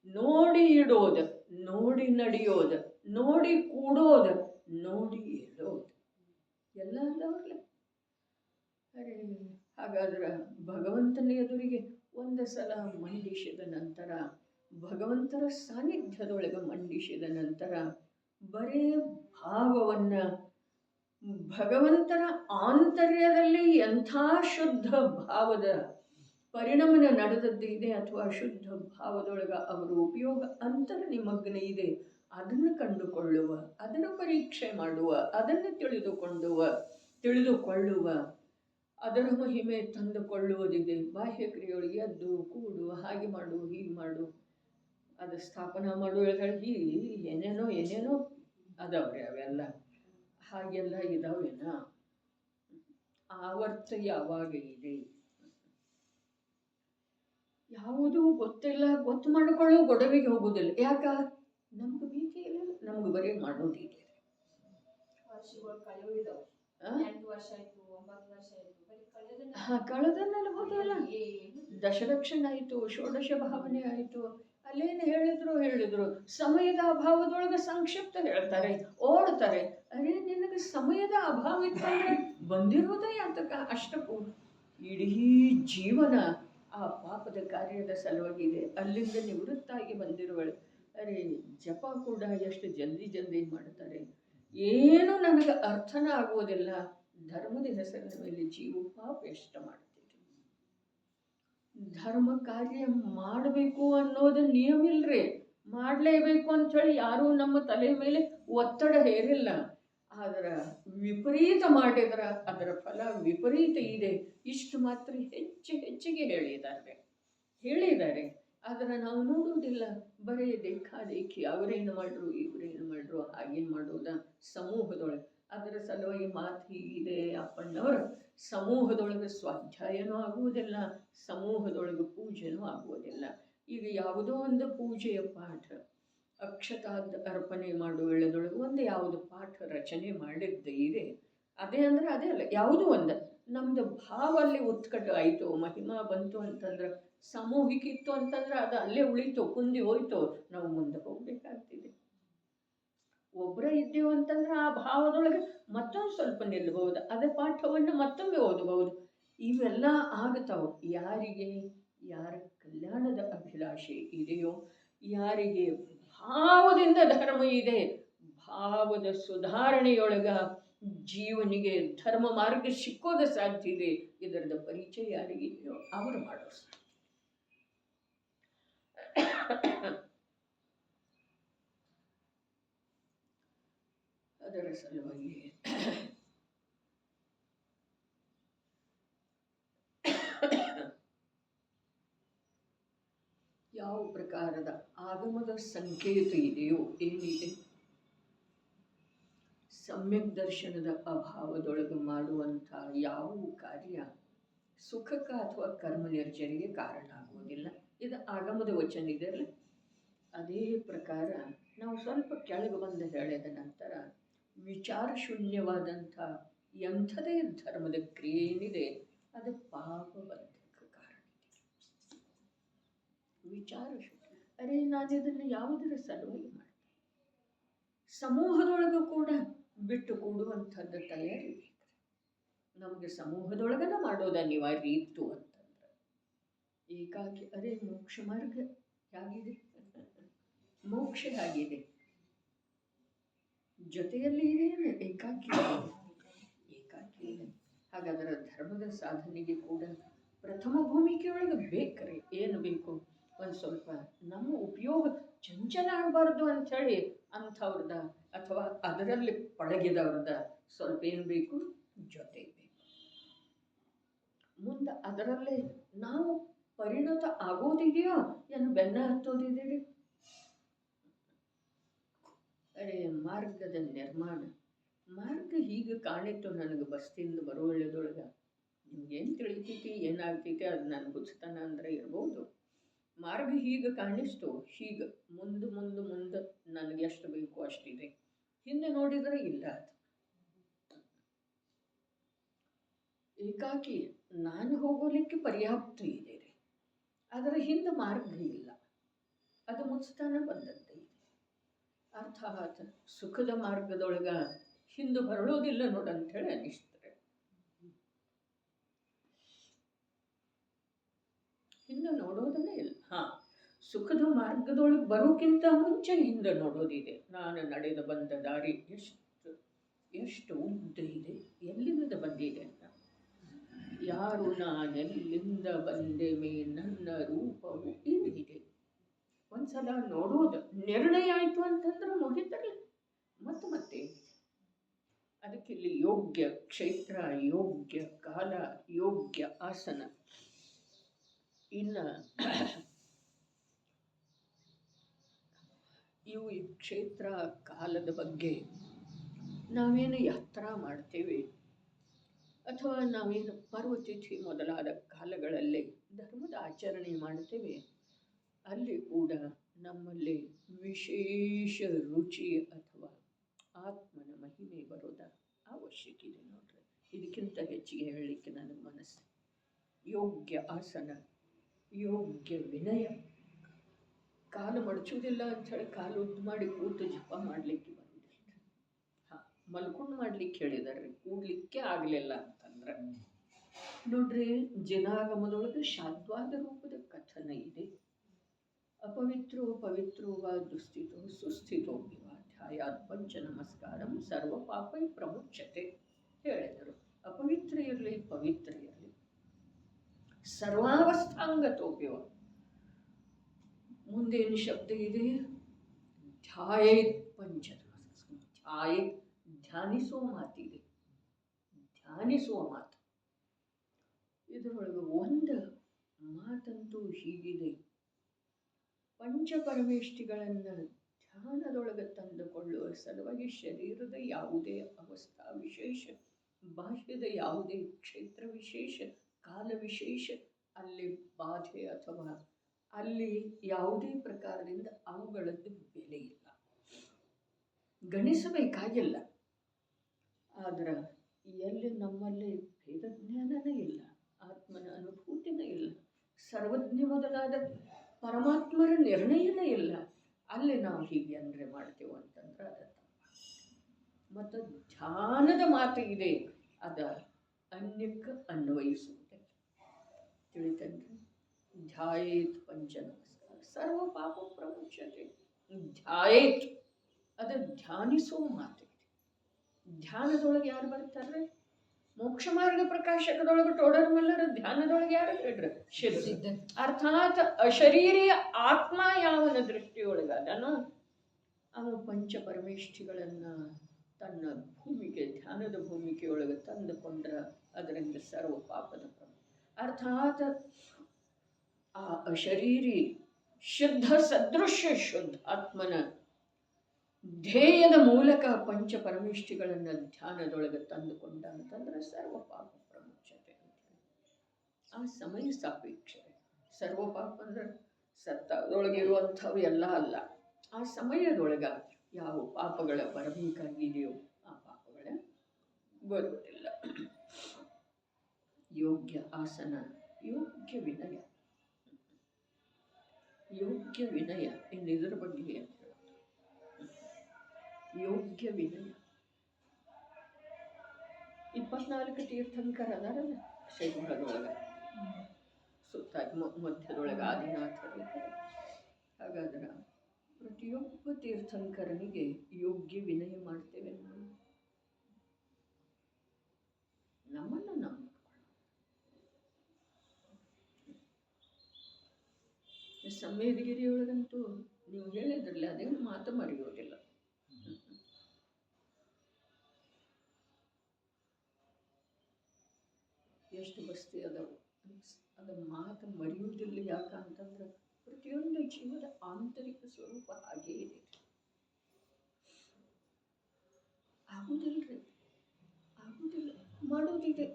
ನೋಡಿ ಇಡೋದು, ನೋಡಿ ನಡೆಯೋದು, ನೋಡಿ ಕೂಡೋದು, ನೋಡಿ ಇಡೋದು ಎಲ್ಲ ಅದಾವ್ರಲ್ಲ. ಅರೆ ಹಾಗಾದ್ರೆ ಭಗವಂತನ ಎದುರಿಗೆ ಒಂದು ಸಲ ಮಂಡಿಸಿದ ನಂತರ, ಭಗವಂತರ ಸಾನ್ನಿಧ್ಯದೊಳಗೆ ಮಂಡಿಸಿದ ನಂತರ ಬರೇ ಭಾವವನ್ನು, ಭಗವಂತರ ಆಂತರ್ಯದಲ್ಲಿ ಎಂಥ ಶುದ್ಧ ಭಾವದ ಪರಿಣಾಮನ ನಡೆದದ್ದಿದೆ, ಅಥವಾ ಶುದ್ಧ ಭಾವದೊಳಗೆ ಅವರ ಉಪಯೋಗ ಅಂತರ ನಿಮಗ್ನ ಇದೆ, ಅದನ್ನು ಕಂಡುಕೊಳ್ಳುವ, ಅದನ್ನು ಪರೀಕ್ಷೆ ಮಾಡುವ, ಅದನ್ನು ತಿಳಿದುಕೊಳ್ಳುವ, ಅದರ ಮಹಿಮೆ ತಂದುಕೊಳ್ಳುವುದಿದೆ. ಬಾಹ್ಯ ಕ್ರಿಯೆಯೊಳಗೆ ಎದ್ದು ಕೂಡು, ಹಾಗೆ ಮಾಡು, ಹೀಗೆ ಮಾಡು, ಅದು ಸ್ಥಾಪನಾ ಮಾಡುವಲ್ಲಿ ಏನೇನೋ ಅದಾವ್ರಿ. ಅವೆಲ್ಲ ಹಾಗೆಲ್ಲ ಇದಾವೇನ? ಆವರ್ತ ಯಾವಾಗ ಇದೆ? ಯಾವುದೂ ಗೊತ್ತಿಲ್ಲ, ಗೊತ್ತು ಮಾಡಿಕೊಳ್ಳೋ ಗೊಡವೆಗೆ ಹೋಗೋದಿಲ್ಲ. ಯಾಕ? ನಮ್ಗೆ ಬೇಕೇ ಇಲ್ಲ, ನಮ್ಗೆ ಬರೀ ಮಾಡೋದಿದೆ. ಕಳೆದನ್ನೆಲ್ಲ ಹೋದಲ್ಲ. ದಶಲಕ್ಷಣ ಆಯಿತು, ಷೋಡಶ ಭಾವನೆ ಆಯಿತು. ಅಲ್ಲೇನು ಹೇಳಿದ್ರು ಸಮಯದ ಅಭಾವದೊಳಗೆ ಸಂಕ್ಷಿಪ್ತ ಹೇಳ್ತಾರೆ, ಓಡ್ತಾರೆ. ಅರೆ ನಿನಗೆ ಸಮಯದ ಅಭಾವ ಇತ್ತಂದ್ರೆ ಬಂದಿರೋದೇ ಅಂತಕ ಅಷ್ಟಕ್ಕೂ ಇಡೀ ಜೀವನ ಆ ಪಾಪದ ಕಾರ್ಯದ ಸಲುವಾಗಿದೆ. ಅಲ್ಲಿಂದ ನಿವೃತ್ತಾಗಿ ಬಂದಿರುವಳು. ಅರೆ ಜಪ ಕೂಡ ಎಷ್ಟು ಜಲ್ದಿ ಮಾಡ್ತಾರೆ, ಏನು ನನಗೆ ಅರ್ಥನ ಆಗುವುದಿಲ್ಲ. ಧರ್ಮದ ಹೆಸರಿನ ಮೇಲೆ ಜೀವ ಪಾಪ ಎಷ್ಟು ಮಾಡ್ತಿದೆ. ಧರ್ಮ ಕಾರ್ಯ ಮಾಡಬೇಕು ಅನ್ನೋದು ನಿಯಮ ಇಲ್ರಿ, ಮಾಡಲೇಬೇಕು ಅಂಥೇಳಿ ಯಾರೂ ನಮ್ಮ ತಲೆ ಮೇಲೆ ಒತ್ತಡ ಹೇರಿಲ್ಲ. ಅದರ ವಿಪರೀತ ಮಾಡಿದ್ರೆ ಅದರ ಫಲ ವಿಪರೀತ ಇದೆ. ಇಷ್ಟು ಮಾತ್ರ ಹೆಚ್ಚಿಗೆ ಹೇಳಿದ್ದಾರೆ. ಆದರೆ ನಾವು ನೋಡುವುದಿಲ್ಲ. ಬರೀ ಬೇಕಾದೇಕಿ ಅವರೇನು ಮಾಡ್ರು ಇವರೇನು ಮಾಡ್ರು ಹಾಗೇನು ಮಾಡೋದ ಸಮೂಹದೊಳಗೆ. ಅದರ ಸಲುವಾಗಿ ಮಾತು ಹೀಗಿದೆ, ಅಪ್ಪಣ್ಣವರ ಸಮೂಹದೊಳಗೆ ಸ್ವಾಧ್ಯಾಯನೂ ಆಗುವುದಿಲ್ಲ, ಸಮೂಹದೊಳಗೆ ಪೂಜೆನೂ ಆಗುವುದಿಲ್ಲ. ಈಗ ಯಾವುದೋ ಒಂದು ಪೂಜೆಯ ಪಾಠ ಅಕ್ಷತಾದ ಅರ್ಪಣೆ ಮಾಡುವ ವೇಳೆದೊಳಗೆ ಒಂದು ಯಾವುದು ಪಾಠ ರಚನೆ ಮಾಡಿದ್ದೇ ಇದೆ, ಅದೇ ಅಂದರೆ ಅದೇ ಅಲ್ಲ, ಯಾವುದೋ ಒಂದು ನಮ್ಮದು ಭಾವ ಅಲ್ಲಿ ಉತ್ಕಟ ಆಯಿತು, ಮಹಿಮಾ ಬಂತು ಅಂತಂದ್ರೆ, ಸಾಮೂಹಿಕ ಇತ್ತು ಅಂತಂದ್ರೆ ಅದು ಅಲ್ಲೇ ಉಳಿತು, ಕುಂದಿ ಹೋಯ್ತು, ನಾವು ಮುಂದೆ ಹೋಗ್ಬೇಕಾಗ್ತಿದೆ. ಒಬ್ಬರೇ ಇದ್ದೇವೆ ಅಂತಂದ್ರೆ ಆ ಭಾವದೊಳಗೆ ಮತ್ತೊಂದು ಸ್ವಲ್ಪ ನಿಲ್ಲಬಹುದು, ಅದೇ ಪಾಠವನ್ನು ಮತ್ತೊಮ್ಮೆ ಓದಬಹುದು. ಇವೆಲ್ಲ ಆಗ್ತಾವೆ ಯಾರ ಕಲ್ಯಾಣದ ಅಭಿಲಾಷೆ ಇದೆಯೋ, ಯಾರಿಗೆ ಭಾವದಿಂದ ಧರ್ಮ ಇದೆ, ಭಾವದ ಸುಧಾರಣೆಯೊಳಗ ಜೀವನಿಗೆ ಧರ್ಮ ಮಾರ್ಗ ಸಿಕ್ಕೋದು ಸಾಧ್ಯ ಇದೆ, ಇದರದ ಪರಿಚಯ ಯಾರಿಗಿದೆಯೋ ಅವರು ಮಾಡೋ ಅದರ ಸಲುವಾಗಿ ಯಾವ ಪ್ರಕಾರದ ಆಗಮದ ಸಂಕೇತ ಇದೆಯೋ, ಏನಿದೆ, ಸಮ್ಯಕ್ ದರ್ಶನದ ಅಭಾವದೊಳಗೆ ಮಾಡುವಂಥ ಯಾವ ಕಾರ್ಯ ಸುಖಕ ಅಥವಾ ಕರ್ಮ ನಿರ್ಜರಿಗೆ ಕಾರಣ ಆಗುವುದಿಲ್ಲ. ಇದು ಆಗಮದ ವಚನ ಇದೆಯಲ್ಲ, ಅದೇ ಪ್ರಕಾರ ನಾವು ಸ್ವಲ್ಪ ಕೆಳಗೆ ಬಂದು ಹೇಳಿದ ನಂತರ ವಿಚಾರ ಶೂನ್ಯವಾದಂಥ ಎಂಥದೇ ಧರ್ಮದ ಕ್ರಿಯೆ ಏನಿದೆ ಅದು ಪಾಪಬದ್ಧಕ್ಕೆ ಕಾರಣ. ವಿಚಾರ ಶೂನ್ಯ, ಅರೆ ನಾನು ಇದನ್ನು ಯಾವುದರ ಸಲುವಾಗಿ ಮಾಡ್ತೀನಿ. ಸಮೂಹದೊಳಗೂ ಕೂಡ ಬಿಟ್ಟು ಕೂಡುವಂಥದ್ದು ತಯಾರಿ ಬೇಕು. ನಮಗೆ ಸಮೂಹದೊಳಗನ ಮಾಡೋದು ಅನಿವಾರ್ಯ ಇತ್ತು ಅಂತಂದ್ರೆ ಏಕಾಕಿ, ಅರೆ ಮೋಕ್ಷ ಮಾರ್ಗ ಹೇಗಿದೆ, ಮೋಕ್ಷ ಹೇಗಿದೆ, ಜೊತೆಯಲ್ಲಿ ಇದೇನು ಏಕಾಕಿ ಇದೆ. ಹಾಗಾದರೆ ಧರ್ಮದ ಸಾಧನೆಗೆ ಕೂಡ ಪ್ರಥಮ ಭೂಮಿಕೆಯೊಳಗೆ ಬೇಕ್ರಿ. ಏನು ಬೇಕು, ಒಂದು ಸ್ವಲ್ಪ ನಮ್ಮ ಉಪಯೋಗ ಚಂಚಲ ಆಗಬಾರ್ದು ಅಂಥೇಳಿ ಅಂಥವ್ರದ ಅಥವಾ ಅದರಲ್ಲಿ ಪಳಗಿದವ್ರದ ಸ್ವಲ್ಪ ಏನು ಬೇಕು, ಜೊತೆ ಬೇಕು. ಮುಂದೆ ಅದರಲ್ಲೇ ನಾವು ಪರಿಣತ ಆಗೋದಿದೆಯೋ ಏನು ಬೆನ್ನ ಹತ್ತೋದಿದೆ. ಅರೆ ಮಾರ್ಗದ ನಿರ್ಮಾಣ, ಮಾರ್ಗ ಹೀಗೆ ಕಾಣಿತ್ತು ನನಗೆ ಬಸ್ತಿಂದ ಬರೋ ವೇಳೆದೊಳಗೆ. ನಿಮ್ಗೇನು ತಿಳಿತೈತಿ ಏನಾಗ್ತೈತಿ ಅದು ನನ್ನ ಬುಚ್ತನ ಅಂದರೆ ಇರ್ಬೋದು. ಮಾರ್ಗ ಹೀಗೆ ಕಾಣಿಸ್ತು, ಹೀಗೆ ಮುಂದೆ ನನಗೆ ಎಷ್ಟು ಬೇಕು ಅಷ್ಟಿದೆ, ಹಿಂದೆ ನೋಡಿದರೆ ಇಲ್ಲ. ಏಕಾಕಿ ನಾನು ಹೋಗೋಲಿಕ್ಕೆ ಪರ್ಯಾಪ್ತ ಇದೆ ರೀ, ಅದರ ಹಿಂದೆ ಮಾರ್ಗ ಇಲ್ಲ, ಅದು ಮುಚ್ತಾನ ಬಂದದ್ದೇ ಇದೆ. ಅರ್ಥಾತ್ ಸುಖದ ಮಾರ್ಗದೊಳಗ ಹಿಂದೆ ಹೊರಳೋದಿಲ್ಲ ನೋಡಂಥೇಳಿ ಅನ್ನಿಸ್ತಾರೆ. ಹಿಂದೆ ನೋಡೋದನ್ನೇ ಇಲ್ಲ. ಸುಖದ ಮಾರ್ಗದೊಳಗೆ ಬರೋಕ್ಕಿಂತ ಮುಂಚೆ ಹಿಂದೆ ನೋಡೋದಿದೆ. ನಾನು ನಡೆದ ಬಂದ ದಾರಿ ಎಷ್ಟು ಉದ್ದ ಇದೆ, ಎಲ್ಲಿಂದ ಬಂದಿದೆ ಅಂತ. ಯಾರು ನಾನೆಲ್ಲಿಂದ ಬಂದೆಮೆ, ನನ್ನ ರೂಪವು ಏನಿದೆ. ಒಂದ್ಸಲ ನೋಡೋದು ನಿರ್ಣಯ ಆಯಿತು ಅಂತಂದ್ರೆ ಮುಗಿತಲ್ಲ, ಮತ್ತೆ ಅದಕ್ಕೆ ಇಲ್ಲಿ ಯೋಗ್ಯ ಕ್ಷೇತ್ರ, ಯೋಗ್ಯ ಕಾಲ, ಯೋಗ್ಯ ಆಸನ. ಇನ್ನು ಇವು ಈ ಕ್ಷೇತ್ರ ಕಾಲದ ಬಗ್ಗೆ ನಾವೇನು ಯಾತ್ರಾ ಮಾಡ್ತೇವೆ ಅಥವಾ ನಾವೇನು ಪರ್ವತಿಥಿ ಮೊದಲಾದ ಕಾಲಗಳಲ್ಲಿ ಧರ್ಮದ ಆಚರಣೆ ಮಾಡ್ತೇವೆ, ಅಲ್ಲಿ ಕೂಡ ನಮ್ಮಲ್ಲಿ ವಿಶೇಷ ರುಚಿ ಅಥವಾ ಆತ್ಮನ ಮಹಿಮೆ ಬರೋದ ಅವಶ್ಯಕ ಇದೆ ನೋಡ್ರಿ. ಇದಕ್ಕಿಂತ ಹೆಚ್ಚಿಗೆ ಹೇಳಲಿಕ್ಕೆ ನನಗೆ ಮನಸ್ಸು. ಯೋಗ್ಯ ಆಸನ, ಯೋಗ್ಯ ವಿನಯ. ಕಾಲು ಮಡಚುವುದಿಲ್ಲ ಅಂಥೇಳಿ ಕಾಲು ಉದ್ದು ಮಾಡಿ ಕೂತು ಜಪ ಮಾಡಲಿಕ್ಕೆ ಬಂದಿಲ್ಲ. ಮಲ್ಕೊಂಡು ಮಾಡ್ಲಿಕ್ಕೆ ಹೇಳಿದಾರೆ, ಕೂಡ್ಲಿಕ್ಕೆ ಆಗಲಿಲ್ಲ ಅಂತಂದ್ರೆ ನೋಡ್ರಿ. ಜನಾಗಮದೊಳಗೆ ಶಾದ್ವಾದ ರೂಪದ ಕಥನ ಇದೆ. ಅಪವಿತ್ರೋ ಪವಿತ್ರೋ ವಾ ದುಸ್ಥಿತೋ ಸುಸ್ಥಿತೋ ವಾ ಧ್ಯಾಯಾತ್ ಪಂಚ ನಮಸ್ಕಾರಂ ಸರ್ವ ಪಾಪೈ ಪ್ರಮುಚ್ಯತೆ ಹೇಳಿದರು. ಅಪವಿತ್ರ ಇರಲಿ ಪವಿತ್ರ ಇರಲಿ, ಸರ್ವಾವಸ್ಥಾಂಗತೋಪ್ಯವ. ಮುಂದೇನು ಶಬ್ದ ಇದೆ? ಧ್ಯಾಯೇತ್ ಪಂಚ ನಮಸ್ಕಾರ. ಧ್ಯಾನಿಸುವ ಮಾತಿದೆ. ಧ್ಯಾನಿಸುವ ಮಾತು ಇದರೊಳಗೆ ಒಂದು ಮಾತಂತೂ ಹೀಗಿದೆ: ಪಂಚಪರಮೇಷ್ಠಿಗಳನ್ನು ಧ್ಯಾನದೊಳಗೆ ತಂದುಕೊಳ್ಳುವ ಸಲುವಾಗಿ ಶರೀರದ ಯಾವುದೇ ಅವಸ್ಥಾ ವಿಶೇಷ, ಬಾಹ್ಯದ ಯಾವುದೇ ಕ್ಷೇತ್ರ ವಿಶೇಷ, ಕಾಲ ವಿಶೇಷ, ಅಲ್ಲಿ ಬಾಧೆ ಅಥವಾ ಅಲ್ಲಿ ಯಾವುದೇ ಪ್ರಕಾರದಿಂದ ಅವುಗಳದ್ದು ಬೆಲೆ ಇಲ್ಲ, ಗಣಿಸಬೇಕಾಗಿಲ್ಲ. ಆದ್ರೆ ಎಲ್ಲಿ ನಮ್ಮಲ್ಲಿ ಭೇದ ಜ್ಞಾನನೇ ಇಲ್ಲ, ಆತ್ಮನ ಅನುಭೂತಿನೇ ಇಲ್ಲ, ಸರ್ವಜ್ಞ ಮೊದಲಾದ ಪರಮಾತ್ಮರ ನಿರ್ಣಯನೇ ಇಲ್ಲ, ಅಲ್ಲಿ ನಾವು ಹೀಗೆ ಅಂದರೆ ಮಾಡ್ತೇವೆ ಅಂತಂದ್ರೆ ಅದ. ಮತ್ತು ಧ್ಯಾನದ ಮಾತು ಇದೆ, ಅದ ಅನ್ಯಕ್ಕೆ ಅನ್ವಯಿಸುತ್ತೆ. ತಿಳಿತನ್ರಿ? ಧ್ಯಾಯೇತ್ ಪಂಚ ನಮಸ್ಕಾರ ಸರ್ವ ಪಾಪ ಪ್ರಮುಚ್ಯತೆ. ಧ್ಯಾಯೇತ್ ಅದು ಧ್ಯಾನಿಸುವ ಮಾತು. ಧ್ಯಾನದೊಳಗೆ ಯಾರು ಬರ್ತಾರೆ? ಮೋಕ್ಷ ಮಾರ್ಗ ಪ್ರಕಾಶಕದೊಳಗೆ ಟೋಡರ್ ಮಲ್ಲರ ಧ್ಯಾನದೊಳಗೆ ಯಾರು ಹೇಳ್ರಿ? ಸಿದ್ಧ. ಅರ್ಥಾತ್ ಅಶರೀರಿಯ ಆತ್ಮ ಯಾವನ ದೃಷ್ಟಿಯೊಳಗದನೋ ಅವನು ಪಂಚ ಪರಮೇಷ್ಠಿಗಳನ್ನು ತನ್ನ ಭೂಮಿಗೆ, ಧ್ಯಾನದ ಭೂಮಿಕೆಯೊಳಗೆ ತಂದುಕೊಂಡ್ರ ಅದರಿಂದ ಸರ್ವ ಪಾಪದ ಪ್ರಮಾಣ. ಅರ್ಥಾತ್ ಆ ಅಶರೀರಿ ಶುದ್ಧ ಸದೃಶ್ಯ ಶುದ್ಧ ಆತ್ಮನ ಧ್ಯೇಯದ ಮೂಲಕ ಪಂಚ ಪರಮೇಷ್ಠಿಗಳನ್ನು ಧ್ಯಾನದೊಳಗೆ ತಂದುಕೊಂಡ ಅಂತಂದ್ರೆ ಸರ್ವ ಪಾಪ ಪ್ರಮುಚ್ಯತೆ ಅಂತ. ಆ ಸಮಯ ಸಾಪೇಕ್ಷ. ಸರ್ವ ಪಾಪ ಅಂದ್ರೆ ಸತ್ತದೊಳಗಿರುವಂಥವು ಎಲ್ಲ ಅಲ್ಲ. ಆ ಸಮಯದೊಳಗ ಯಾವ ಪಾಪಗಳ ಬರಬೇಕಾಗಿದೆಯೋ ಆ ಪಾಪಗಳ ಬರುವುದಿಲ್ಲ. ಯೋಗ್ಯ ಆಸನ, ಯೋಗ್ಯ ವಿನಯ. ಯೋಗ್ಯ ವಿನಯ ಇನ್ನಿದರ ಬಗ್ಗೆ ಯೋಗ್ಯ ವಿನಯ. 24 ತೀರ್ಥಂಕರ ಅದಾರಲ್ಲ ಶೈವದೊಳಗೆ, ಸುತ್ತ ಮಧ್ಯದೊಳಗೆ ಆದಿನಾಥರಿದ್ದಾರೆ. ಹಾಗಾದ್ರೆ ಪ್ರತಿಯೊಬ್ಬ ತೀರ್ಥಂಕರನಿಗೆ ಯೋಗ್ಯ ವಿನಯ ಮಾಡ್ತೇವೆ ನಾವು. ನಮ್ಮನ್ನು ನಮ್ಮ ಸಂವೇದಗಿರಿಯೊಳಗಂತೂ ನೀವು ಹೇಳಿದ್ರಲ್ಲ, ಅದೇನು ಮಾತು ಮರೆಯೋದಿಲ್ಲ. ಎಷ್ಟು ಬಸ್ತಿ ಅದಾವು, ಅದು ಮಾತು ಮರೆಯುವುದಿಲ್ಲ. ಯಾಕಂತಂದ್ರೆ ಪ್ರತಿಯೊಂದು ಜೀವದ ಆಂತರಿಕ ಸ್ವರೂಪ ಹಾಗೇ ಇದೆ. ಆಗುದಿಲ್ರಿ, ಆಗುದಿಲ್ಲ, ಮಾಡೋದಿದೆ.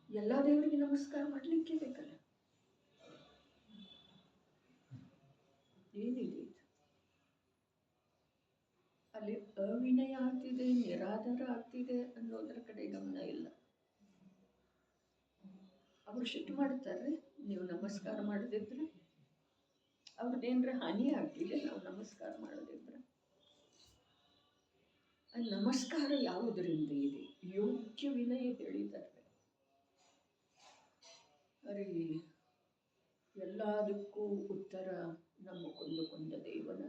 ಎಲ್ಲ ದೇವರಿಗೆ ನಮಸ್ಕಾರ ಮಾಡಲಿಕ್ಕೆ ಬೇಕಲ್ಲ. ಏನಿದೆ ಅಲ್ಲಿ ಅವಿನಯ ಆಗ್ತಿದೆ, ನಿರಾಧಾರ ಆಗ್ತಿದೆ ಅನ್ನೋದರ ಕಡೆ ಗಮನ ಇಲ್ಲ. ಅವರು ಶಿಟ್ಟು ಮಾಡ್ತಾರೆ, ನೀವು ನಮಸ್ಕಾರ ಮಾಡದಿದ್ರೆ ಅವ್ರದ್ದೇನ್ರ ಹಾನಿ ಆಗ್ತಿದೆ ನಾವು ನಮಸ್ಕಾರ ಮಾಡೋದಿದ್ರೆ. ಅಲ್ಲಿ ನಮಸ್ಕಾರ ಯಾವುದರಿಂದ ಇದೆ? ಯೋಗ್ಯ ವಿನಯ ಹೇಳಿದ್ದಾರೆ. ಅರೆ ಎಲ್ಲದಕ್ಕೂ ಉತ್ತರ ನಮ್ಮ ಕೊಂದ ದೇವನ.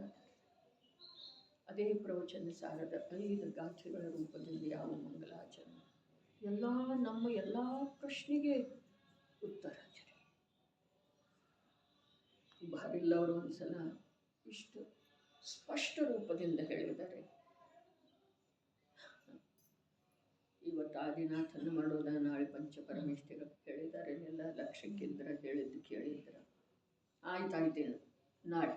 ಅದೇ ಪ್ರವಚನ ಸಾರದ 5 ಗಾಥೆಗಳ ರೂಪದಲ್ಲಿ ಯಾವ ಮಂಗಲಾಚರಣೆ ಎಲ್ಲ ನಮ್ಮ ಎಲ್ಲ ಪ್ರಶ್ನೆಗೆ ಉತ್ತರ. ಬಾರಿಲ್ಲ ಅವರು ಒಂದ್ಸಲ ಇಷ್ಟು ಸ್ಪಷ್ಟ ರೂಪದಿಂದ ಹೇಳಿದ್ದಾರೆ. ಇವತ್ತು ಆದಿನಾಥನ ಮಾಡೋದ, ನಾಳೆ ಪಂಚಪರಮೇಷ್ಠಿಗಳು ಹೇಳಿದ್ದಾರೆ. ಎಲ್ಲ ಲಕ್ಷ್ಯಕ್ಕಿದ್ರ ಹೇಳಿದ್ದು ಕೇಳಿದ್ರ ಆಯ್ತಾಯ್ತೇನು, ನಾಳೆ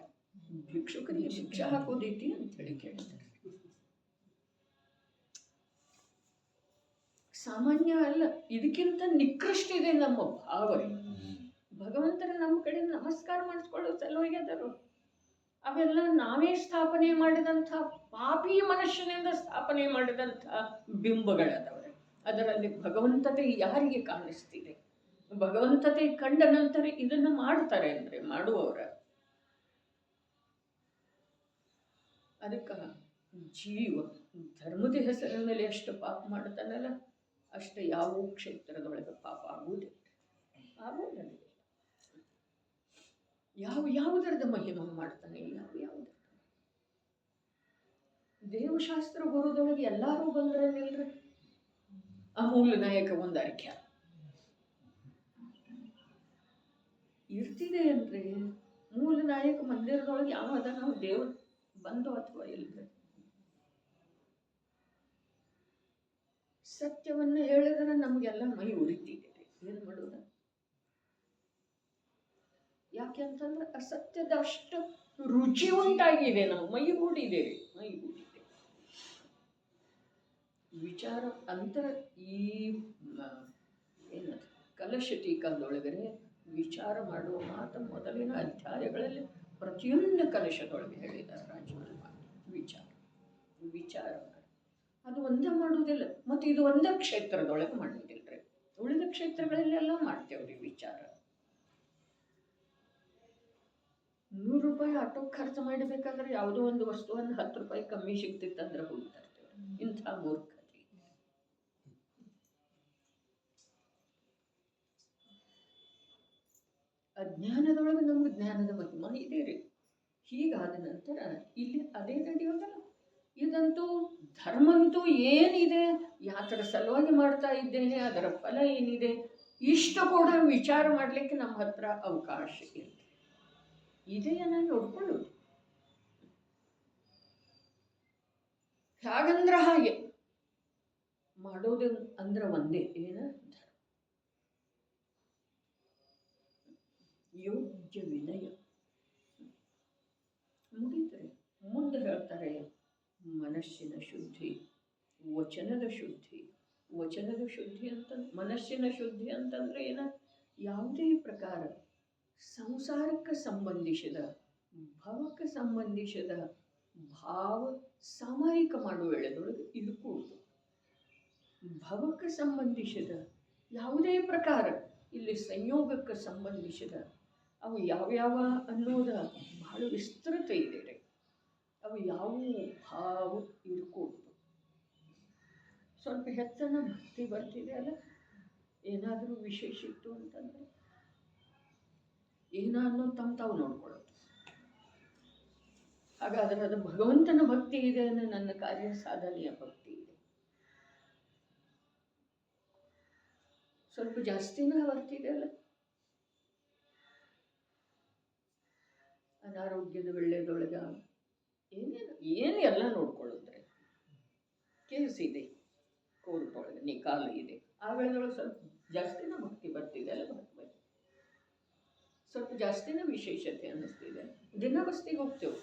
ಭಿಕ್ಷುಕನಿಗೆ ಶಿಕ್ಷೆ ಹಾಕೋದೈತಿ ಅಂತ ಹೇಳಿ ಕೇಳಿದ್ದಾರೆ. ಸಾಮಾನ್ಯ ಅಲ್ಲ, ಇದಕ್ಕಿಂತ ನಿಕೃಷ್ಟ ಇದೆ ನಮ್ಮ ಭಾವನೆ. ಭಗವಂತರ ನಮ್ಮ ಕಡೆ ನಮಸ್ಕಾರ ಮಾಡಿಸ್ಕೊಳ್ಳೋ ಸಲುವಾಗಿ ಅದರು. ಅವೆಲ್ಲ ನಾವೇ ಸ್ಥಾಪನೆ ಮಾಡಿದಂಥ ಪಾಪಿ ಮನುಷ್ಯನಿಂದ ಸ್ಥಾಪನೆ ಮಾಡಿದಂಥ ಬಿಂಬಗಳದವರೆ. ಅದರಲ್ಲಿ ಭಗವಂತತೆ ಯಾರಿಗೆ ಕಾಣಿಸ್ತಿದೆ? ಭಗವಂತತೆ ಕಂಡ ನಂತರ ಇದನ್ನು ಮಾಡ್ತಾರೆ ಅಂದರೆ ಮಾಡುವವರ. ಅದಕ್ಕೆ ಜೀವ ಧರ್ಮದ ಹೆಸರಿನ ಮೇಲೆ ಎಷ್ಟು ಪಾಪ ಮಾಡ್ತಾನಲ್ಲ ಅಷ್ಟು ಯಾವ ಕ್ಷೇತ್ರದೊಳಗೆ ಪಾಪ ಆಗುವುದಿಲ್ಲ. ಯಾವುದರದ ಮಹಿಮ ಮಾಡ್ತಾನೆ, ಯಾವುದರ ದೇವಶಾಸ್ತ್ರ ಗುರುದೊಳಗೆ ಎಲ್ಲರೂ ಬಂದ್ರಲ್ರಿ. ಅಮೂಲ ನಾಯಕ ಒಂದು ಅರ್ಘ್ಯ ಇರ್ತಿದೆ ಅಲ್ರಿ. ಮೂಲ ನಾಯಕ ಮಂದಿರದೊಳಗೆ ಯಾವ ಅದ ನಾವು ದೇವ್ರು ಬಂದು ಅಥವಾ ಇಲ್ರಿ? ಸತ್ಯವನ್ನು ಹೇಳಿದ್ರೆ ನಮಗೆಲ್ಲ ಮೈ ಉರಿತಿದೆ. ಏನು ಮಾಡೋದು? ಯಾಕೆ ಅಂತಂದ್ರೆ ಅಸತ್ಯದ ಅಷ್ಟು ರುಚಿ ಉಂಟಾಗಿದೆ, ನಾವು ಮೈ ಹೂಡಿದ್ದೇವೆ. ವಿಚಾರ ಅಂತರ ಈ ಏನದು ಕಲಶ ಟೀಕಾದೊಳಗಡೆ ವಿಚಾರ ಮಾಡುವ ಮಾತು ಮೊದಲಿನ ಅಧ್ಯಾಯಗಳಲ್ಲಿ ಪ್ರತಿಯೊಂದು ಕಲಶದೊಳಗೆ ಹೇಳಿದ್ದಾರೆ. ರಾಜಮಲ್ ವಿಚಾರ ಅದು ಒಂದೇ ಮಾಡುವುದಿಲ್ಲ, ಮತ್ತು ಇದು ಒಂದೇ ಕ್ಷೇತ್ರದೊಳಗೆ ಮಾಡುವುದಿಲ್ಲ ರೀ. ಉಳಿದ ಕ್ಷೇತ್ರಗಳಲ್ಲೆಲ್ಲ ಮಾಡ್ತೇವ್ರಿ ವಿಚಾರ. 100 ರೂಪಾಯಿ ಆಟೋಕ್ಕೆ ಖರ್ಚು ಮಾಡಬೇಕಾದ್ರೆ ಯಾವುದೋ ಒಂದು ವಸ್ತುವನ್ನು 10 ರೂಪಾಯಿ ಕಮ್ಮಿ ಸಿಗ್ತಿತ್ತಂದ್ರೆ ಹೋಗಿ ತರ್ತೇವೆ. ಇಂಥ ಮೂರ್ಖತೆ. ಅಜ್ಞಾನದೊಳಗೆ ನಮ್ಗೆ ಜ್ಞಾನದ ಮಹಿಮಾ ಇದೆ ರೀ. ಹೀಗಾದ ನಂತರ ಇಲ್ಲಿ ಅದೇ ನಡೆಯೋದಲ್ಲ. ಇದಂತೂ ಧರ್ಮಂತೂ ಏನಿದೆ, ಯಾತರ ಸಲುವಾಗಿ ಮಾಡ್ತಾ ಇದ್ದೇನೆ, ಅದರ ಫಲ ಏನಿದೆ, ಇಷ್ಟು ಕೂಡ ವಿಚಾರ ಮಾಡಲಿಕ್ಕೆ ನಮ್ಮ ಹತ್ರ ಅವಕಾಶ ಇಲ್ಲ. ಇದೆಯನ್ನ ನೋಡ್ಕೊಳ್ಳೋದು ಹೇಗಂದ್ರೆ ಹಾಗೆ ಮಾಡೋದು ಅಂದ್ರೆ ಒಂದೇ, ಏನ ಯೋಗ್ಯ ವಿನಯ. ಮುಗಿತಾರೆ. ಮುಂದೆ ಹೇಳ್ತಾರೆ ಮನಸ್ಸಿನ ಶುದ್ಧಿ, ವಚನದ ಶುದ್ಧಿ. ವಚನದ ಶುದ್ಧಿ ಅಂತ, ಮನಸ್ಸಿನ ಶುದ್ಧಿ ಅಂತಂದ್ರೆ ಏನ, ಯಾವುದೇ ಪ್ರಕಾರ ಸಂಸಾರಕ್ಕೆ ಸಂಬಂಧಿಸಿದ, ಭವಕ್ಕೆ ಸಂಬಂಧಿಸಿದ ಭಾವ ಸಾಮಾಯಿಕ ಮಾಡುವ ವೇಳೆದೊಳಗೆ ಇದು ಕೂಡುದು. ಭವಕ್ಕೆ ಸಂಬಂಧಿಸಿದ ಯಾವುದೇ ಪ್ರಕಾರ, ಇಲ್ಲಿ ಸಂಯೋಗಕ್ಕೆ ಸಂಬಂಧಿಸಿದ ಅವು ಯಾವ್ಯಾವ ಅನ್ನೋದ ಬಹಳ ವಿಸ್ತೃತ ಇದೆ ರೀ. ಅವು ಯಾವ ಭಾವ ಇರ್ಕೊಡ್ತು. ಸ್ವಲ್ಪ ಹೆಚ್ಚನ ಭಕ್ತಿ ಬರ್ತಿದೆ ಅಲ್ಲ, ಏನಾದರೂ ವಿಶೇಷ ಇತ್ತು ಅಂತಂದ್ರೆ ಏನ ಅನ್ನೋ ತಾವು ನೋಡ್ಕೊಳ್ಳೋದು. ಹಾಗಾದ್ರೆ ಅದು ಭಗವಂತನ ಭಕ್ತಿ ಇದೆ ಅನ್ನೋ ನನ್ನ ಕಾರ್ಯ ಸಾಧನೆಯ ಭಕ್ತಿ ಇದೆ. ಸ್ವಲ್ಪ ಜಾಸ್ತಿನ ಬರ್ತಿದೆ ಅಲ್ಲ. ಅನಾರೋಗ್ಯದ ವೇಳೆದೊಳಗ ಏನು ಎಲ್ಲ ನೋಡ್ಕೊಳ್ಳುತ್ತೆ. ಕೇಸ್ ಇದೆ, ಕೋರ್ಟ್ ಒಳಗೆ ನಿಕಾಲ ಇದೆ, ಆ ವೇಳೆದೊಳಗೆ ಸ್ವಲ್ಪ ಜಾಸ್ತಿನ ಭಕ್ತಿ ಬರ್ತಿದೆ ಅಲ್ಲ. ಸ್ವಲ್ಪ ಜಾಸ್ತಿನ ವಿಶೇಷತೆ ಅನ್ನಿಸ್ತಿದೆ. ದಿನ ಬಸ್ತಿಗೆ ಹೋಗ್ತೇವೆ.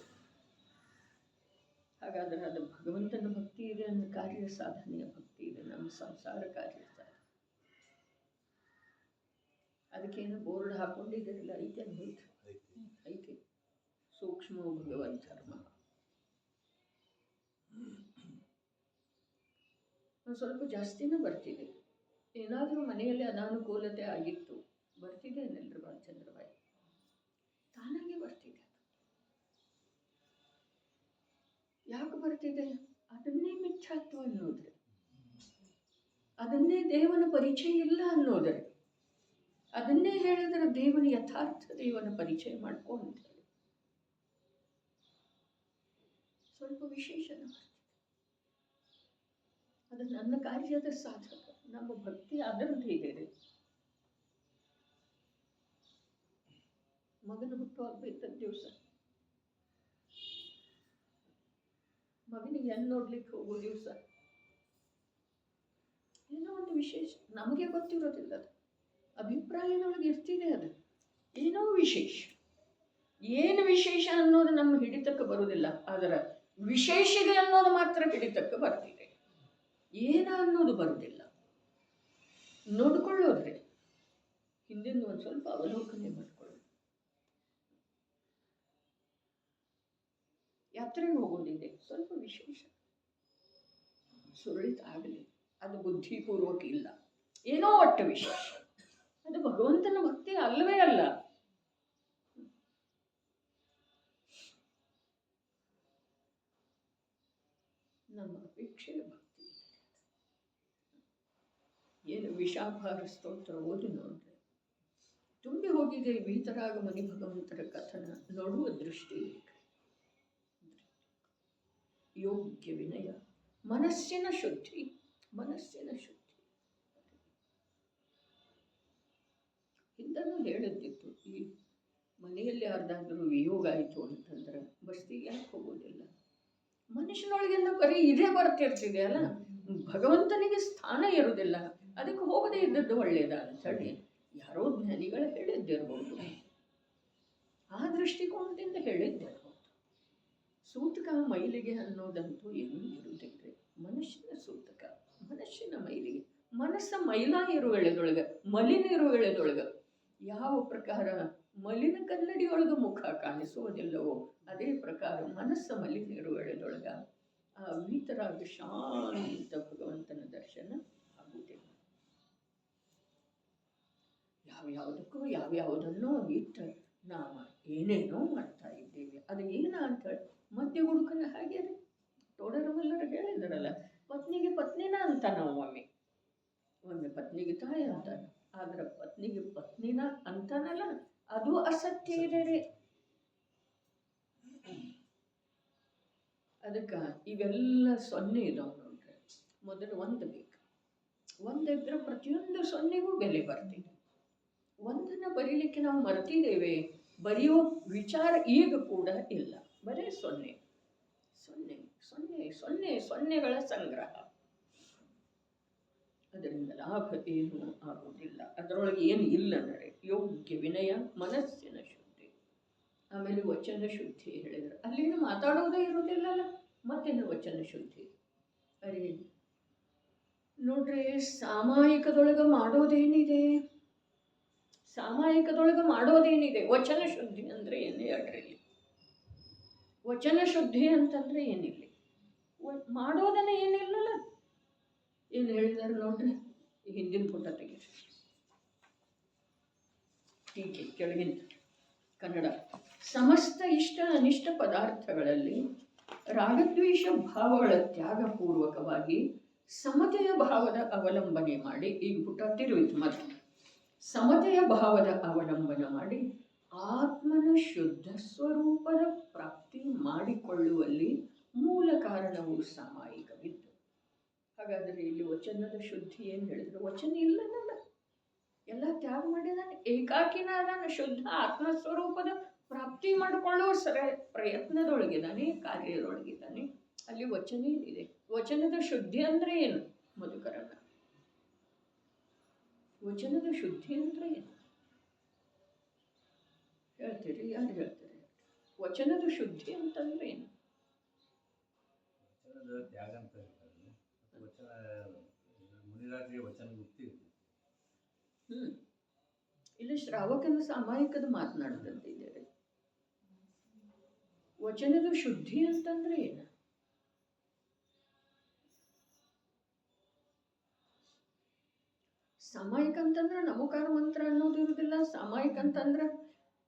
ಹಾಗಾದ್ರೆ ಅದು ಭಗವಂತನ ಭಕ್ತಿ ಇದೆ ಅನ್ನೋ ಕಾರ್ಯ ಸಾಧನೆಯ ಭಕ್ತಿ ಇದೆ. ನಮ್ಮ ಸಂಸಾರ ಕಾರ್ಯ ಸಾಧನೆ ಅದಕ್ಕೇನು ಬೋರ್ಡ್ ಹಾಕೊಂಡಿದ್ದೀರಲ್ಲ, ಐತೆ ಐತೆ. ಸೂಕ್ಷ್ಮ ಭಗವಂತ ಧರ್ಮ. ಸ್ವಲ್ಪ ಜಾಸ್ತಿನೂ ಬರ್ತಿದೆ. ಏನಾದರೂ ಮನೆಯಲ್ಲಿ ಅನಾನುಕೂಲತೆ ಆಗಿತ್ತು, ಬರ್ತಿದೆ ಅನ್ನಲ್ರಿ ಬಾಲಚಂದ್ರಬಾಯಿ, ತಾನಾಗೆ ಬರ್ತಿದೆ. ಯಾಕೆ ಬರ್ತಿದೆ? ಅದನ್ನೇ ಮಿಥ್ಯಾತ್ವ ಅನ್ನೋದ್ರೆ, ಅದನ್ನೇ ದೇವನ ಪರಿಚಯ ಇಲ್ಲ ಅನ್ನೋದ್ರೆ, ಅದನ್ನೇ ಹೇಳಿದ್ರೆ ದೇವನ ಯಥಾರ್ಥ ದೇವನ ಪರಿಚಯ ಮಾಡ್ಕೊ ಅಂತ ಹೇಳಿ ಸ್ವಲ್ಪ ವಿಶೇಷನ ಬರ್ತಿದೆ. ಅದು ನನ್ನ ಕಾರ್ಯದ ಸಾಧಕ. ನಮ್ಮ ಭಕ್ತಿ ಅದರದ್ದು ಇದೆ ರೀ. ಮಗನ ಹುಟ್ಟುಹಬ್ಬ ದಿವಸ ಮಗನಿಗೆ ಹೆಣ್ಣು ನೋಡ್ಲಿಕ್ಕೆ ಹೋಗೋ ದಿವಸ ಏನೋ ಒಂದು ವಿಶೇಷ, ನಮಗೆ ಗೊತ್ತಿರೋದಿಲ್ಲ. ಅದು ಅಭಿಪ್ರಾಯದೊಳಗೆ ಇರ್ತಿದೆ. ಅದು ಏನೋ ವಿಶೇಷ. ಏನು ವಿಶೇಷ ಅನ್ನೋದು ನಮ್ಮ ಹಿಡಿತಕ್ಕೆ ಬರುವುದಿಲ್ಲ. ಅದರ ವಿಶೇಷತೆ ಅನ್ನೋದು ಮಾತ್ರ ಹಿಡಿತಕ್ಕೆ ಬರ್ತಿದೆ. ಏನ ಅನ್ನೋದು ಬರುವುದಿಲ್ಲ. ನೋಡ್ಕೊಳ್ಳೋದ್ರೆ ಹಿಂದಿನ ಒಂದು ಸ್ವಲ್ಪ ಅವಲೋಕನೆ ಮಾಡ್ಕೊಳ್ಳೋದು. ಯಾತ್ರೆಗೆ ಹೋಗೋದಿದೆ, ಸ್ವಲ್ಪ ವಿಶೇಷ ಸುರಳಿತ ಆಗಲಿ, ಅದು ಬುದ್ಧಿಪೂರ್ವಕ ಇಲ್ಲ, ಏನೋ ಒಟ್ಟು ವಿಶೇಷ. ಅದು ಭಗವಂತನ ಭಕ್ತಿ ಅಲ್ಲವೇ ಅಲ್ಲ. ನಮ್ಮ ಅಪೇಕ್ಷೆ ಭಕ್ತಿ. ಏನು ವಿಷಾಭಾರ ಸ್ತೋತ್ರ ಓದಿ ನೋಡ್ರೆ ತುಂಬಿ ಹೋಗಿದೆ. ವೀತರಾಗಮನಿ ಭಗವಂತರ ಕಥನ ನೋಡುವ ದೃಷ್ಟಿ. ಯೋಗ್ಯ ವಿನಯ, ಮನಸ್ಸಿನ ಶುದ್ಧಿ. ಮನಸ್ಸಿನ ಶುದ್ಧಿ ಹಿಂದೂ ಹೇಳಿದ್ದಿತ್ತು. ಈ ಮನೆಯಲ್ಲಿ ಯಾರ್ದಾದ್ರೂ ವಿಯೋಗ ಆಯಿತು ಅಂತಂದ್ರೆ ಬಸ್ತಿಗೆ ಯಾಕೆ ಹೋಗೋದಿಲ್ಲ? ಮನುಷ್ಯನೊಳಗೆಲ್ಲ ಬರೀ ಇದೇ ಬರ್ತಿರ್ತಿದೆ ಅಲ್ಲ. ಭಗವಂತನಿಗೆ ಸ್ಥಾನ ಇರುವುದಿಲ್ಲ, ಅದಕ್ಕೆ ಹೋಗದೇ ಇದ್ದದ್ದು ಒಳ್ಳೆಯದ ಅಂಥೇಳಿ ಯಾರೋ ಜ್ಞಾನಿಗಳು ಹೇಳಿದ್ದಿರ್ಬೋದು, ಆ ದೃಷ್ಟಿಕೋನದಿಂದ ಹೇಳಿದ್ದಿರ್ಬೋದು. ಸೂತಕ ಮೈಲಿಗೆ ಅನ್ನೋದಂತೂ ಏನೂ ಇರುವುದಿಲ್ಲ. ಮನುಷ್ಯನ ಸೂತಕ, ಮನುಷ್ಯನ ಮೈಲಿಗೆ, ಮನಸ್ಸ ಮೈಲ ಇರೋ ವೇಳೆದೊಳಗೆ, ಮಲಿನ ಇರೋ ವೇಳೆದೊಳಗೆ ಯಾವ ಪ್ರಕಾರ ಮಲಿನ ಕನ್ನಡಿಯೊಳಗೆ ಮುಖ ಕಾಣಿಸುವುದಿಲ್ಲವೋ ಅದೇ ಪ್ರಕಾರ ಮನಸ್ಸ ಮಲಿನ ಇರೋ ವೇಳೆದೊಳಗೆ ಆ ವೀತರಾಗ ಶಾಂತ ಭಗವಂತನ ದರ್ಶನ ಆಗುವುದಿಲ್ಲ. ಯಾವ್ಯಾವುದಕ್ಕೂ ಯಾವ್ಯಾವುದನ್ನೋ ಇಟ್ಟು ನಾವು ಏನೇನೋ ಮಾಡ್ತಾ ಇದ್ದೇವೆ. ಅದು ಏನ ಅಂತೇಳಿ ಮಧ್ಯ ಹುಡುಕನ ಹಾಗೆ ರೀ, ತೋಡರವೆಲ್ಲರೂ ಹೇಳಿದಾರಲ್ಲ, ಪತ್ನಿಗೆ ಪತ್ನಿನ ಅಂತ ನಾವು ಒಮ್ಮೆ ಪತ್ನಿಗೆ ತಾಯಿ ಅಂತಾನೆ, ಆದ್ರೆ ಪತ್ನಿಗೆ ಪತ್ನಿನ ಅಂತಾನಲ್ಲ, ಅದು ಅಸತ್ಯ ಇದೆ ರೀ. ಅದಕ್ಕೆ ಇವೆಲ್ಲ ಸೊನ್ನೆ ಇದಾವೆ ನೋಡ್ರಿ. ಮೊದಲು ಒಂದು ಬೇಕು, ಒಂದಿದ್ರೆ ಪ್ರತಿಯೊಂದು ಸೊನ್ನೆಗೂ ಬೆಲೆ ಬರ್ತಿದೆ. ಒಂದನ್ನು ಬರೀಲಿಕ್ಕೆ ನಾವು ಮರ್ತಿದ್ದೇವೆ, ಬರೆಯೋ ವಿಚಾರ ಈಗ ಕೂಡ ಇಲ್ಲ. ಬರೀ ಸೊನ್ನೆ ಸೊನ್ನೆ ಸೊನ್ನೆ ಸೊನ್ನೆ ಸೊನ್ನೆಗಳ ಸಂಗ್ರಹ. ಅದರಿಂದ ಲಾಭ ಏನು ಆಗುವುದಿಲ್ಲ. ಅದರೊಳಗೆ ಏನು ಇಲ್ಲ ಅಂದರೆ ಯೋಗ್ಯ ವಿನಯ, ಮನಸ್ಸಿನ ಶುದ್ಧಿ, ಆಮೇಲೆ ವಚನ ಶುದ್ಧಿ ಹೇಳಿದ್ರು. ಅಲ್ಲಿನ ಮಾತಾಡೋದೇ ಇರೋದಿಲ್ಲಲ್ಲ, ಮತ್ತೇನು ವಚನ ಶುದ್ಧಿ? ಅರೆ ನೋಡ್ರಿ, ಸಾಮಾಯಿಕದೊಳಗೆ ಮಾಡೋದೇನಿದೆ? ಸಾಮಾಯಿಕದೊಳಗೆ ಮಾಡೋದೇನಿದೆ? ವಚನ ಶುದ್ಧಿ ಅಂದರೆ ಏನೇ ಹೇಳ್ರಿ. ವಚನ ಶುದ್ಧಿ ಅಂತಂದ್ರೆ ಏನಿಲ್ಲ, ಮಾಡೋದನ್ನ ಏನಿಲ್ಲಲ್ಲ. ಏನು ಹೇಳಿದಾರೆ ನೋಡ್ರಿ, ಹಿಂದಿನ ಪುಟ ತೆಗೀರಿ, ಹೀಗೆ ಕೆಳಗಿನ ಕನ್ನಡ. ಸಮಸ್ತ ಇಷ್ಟ ಅನಿಷ್ಟ ಪದಾರ್ಥಗಳಲ್ಲಿ ರಾಗದ್ವೇಷ ಭಾವಗಳ ತ್ಯಾಗಪೂರ್ವಕವಾಗಿ ಸಮತೆಯ ಭಾವದ ಅವಲಂಬನೆ ಮಾಡಿ, ಈಗ ಪುಟ ತಿರುವಿತು ಮತ್ತೆ, ಸಮತೆಯ ಭಾವದ ಅವಲಂಬನೆ ಮಾಡಿ ಆತ್ಮನ ಶುದ್ಧ ಸ್ವರೂಪದ ಪ್ರಾಪ್ತಿ ಮಾಡಿಕೊಳ್ಳುವಲ್ಲಿ ಮೂಲ ಕಾರಣವು ಸಾಮಾಯಿಕವಿದ್ದು. ಹಾಗಾದರೆ ಇಲ್ಲಿ ವಚನದ ಶುದ್ಧಿ ಏನು ಹೇಳಿದ್ರು? ವಚನ ಇಲ್ಲನಲ್ಲ, ಎಲ್ಲ ತ್ಯಾಗ ಮಾಡಿದಾನೆ, ಏಕಾಕಿನಾದಾನ, ಶುದ್ಧ ಆತ್ಮಸ್ವರೂಪದ ಪ್ರಾಪ್ತಿ ಮಾಡಿಕೊಳ್ಳುವ ಪ್ರಯತ್ನದೊಳಗಿದ್ದಾನೆ, ಕಾರ್ಯದೊಳಗಿದ್ದಾನೆ. ಅಲ್ಲಿ ವಚನ ಏನಿದೆ? ವಚನದ ಶುದ್ಧಿ ಅಂದರೆ ಏನು? ಮಧುಕರಣ, ವಚನದ ಶುದ್ಧಿ ಅಂದರೆ ಏನು ಹೇಳ್ತೀರಿ? ಯಾರು ಹೇಳ್ತೀರಿ? ವಚನದ ಶುದ್ಧಿ ಅಂತಂದ್ರೆ ಏನು? ತ್ಯಾಗ ಅಂತ ವಚನ ಮುನಿರಾಜರಿಗೆ ವಚನ ಮುಕ್ತಿ. ಇಲ್ಲಿ ಶ್ರಾವಕನ ಸಾಮಾಯಿಕದ ಮಾತನಾಡಿದಂತಿದ್ದಾರೆ. ವಚನದ ಶುದ್ಧಿ ಅಂತಂದ್ರೆ ಏನು? ಸಾಮಾಯಿಕ ಅಂತಂದ್ರೆ ನಮೋಕಾರ ಮಂತ್ರ ಅನ್ನೋದು ಇರುವುದಿಲ್ಲ. ಸಾಮಾಯಿಕ ಅಂತಂದ್ರೆ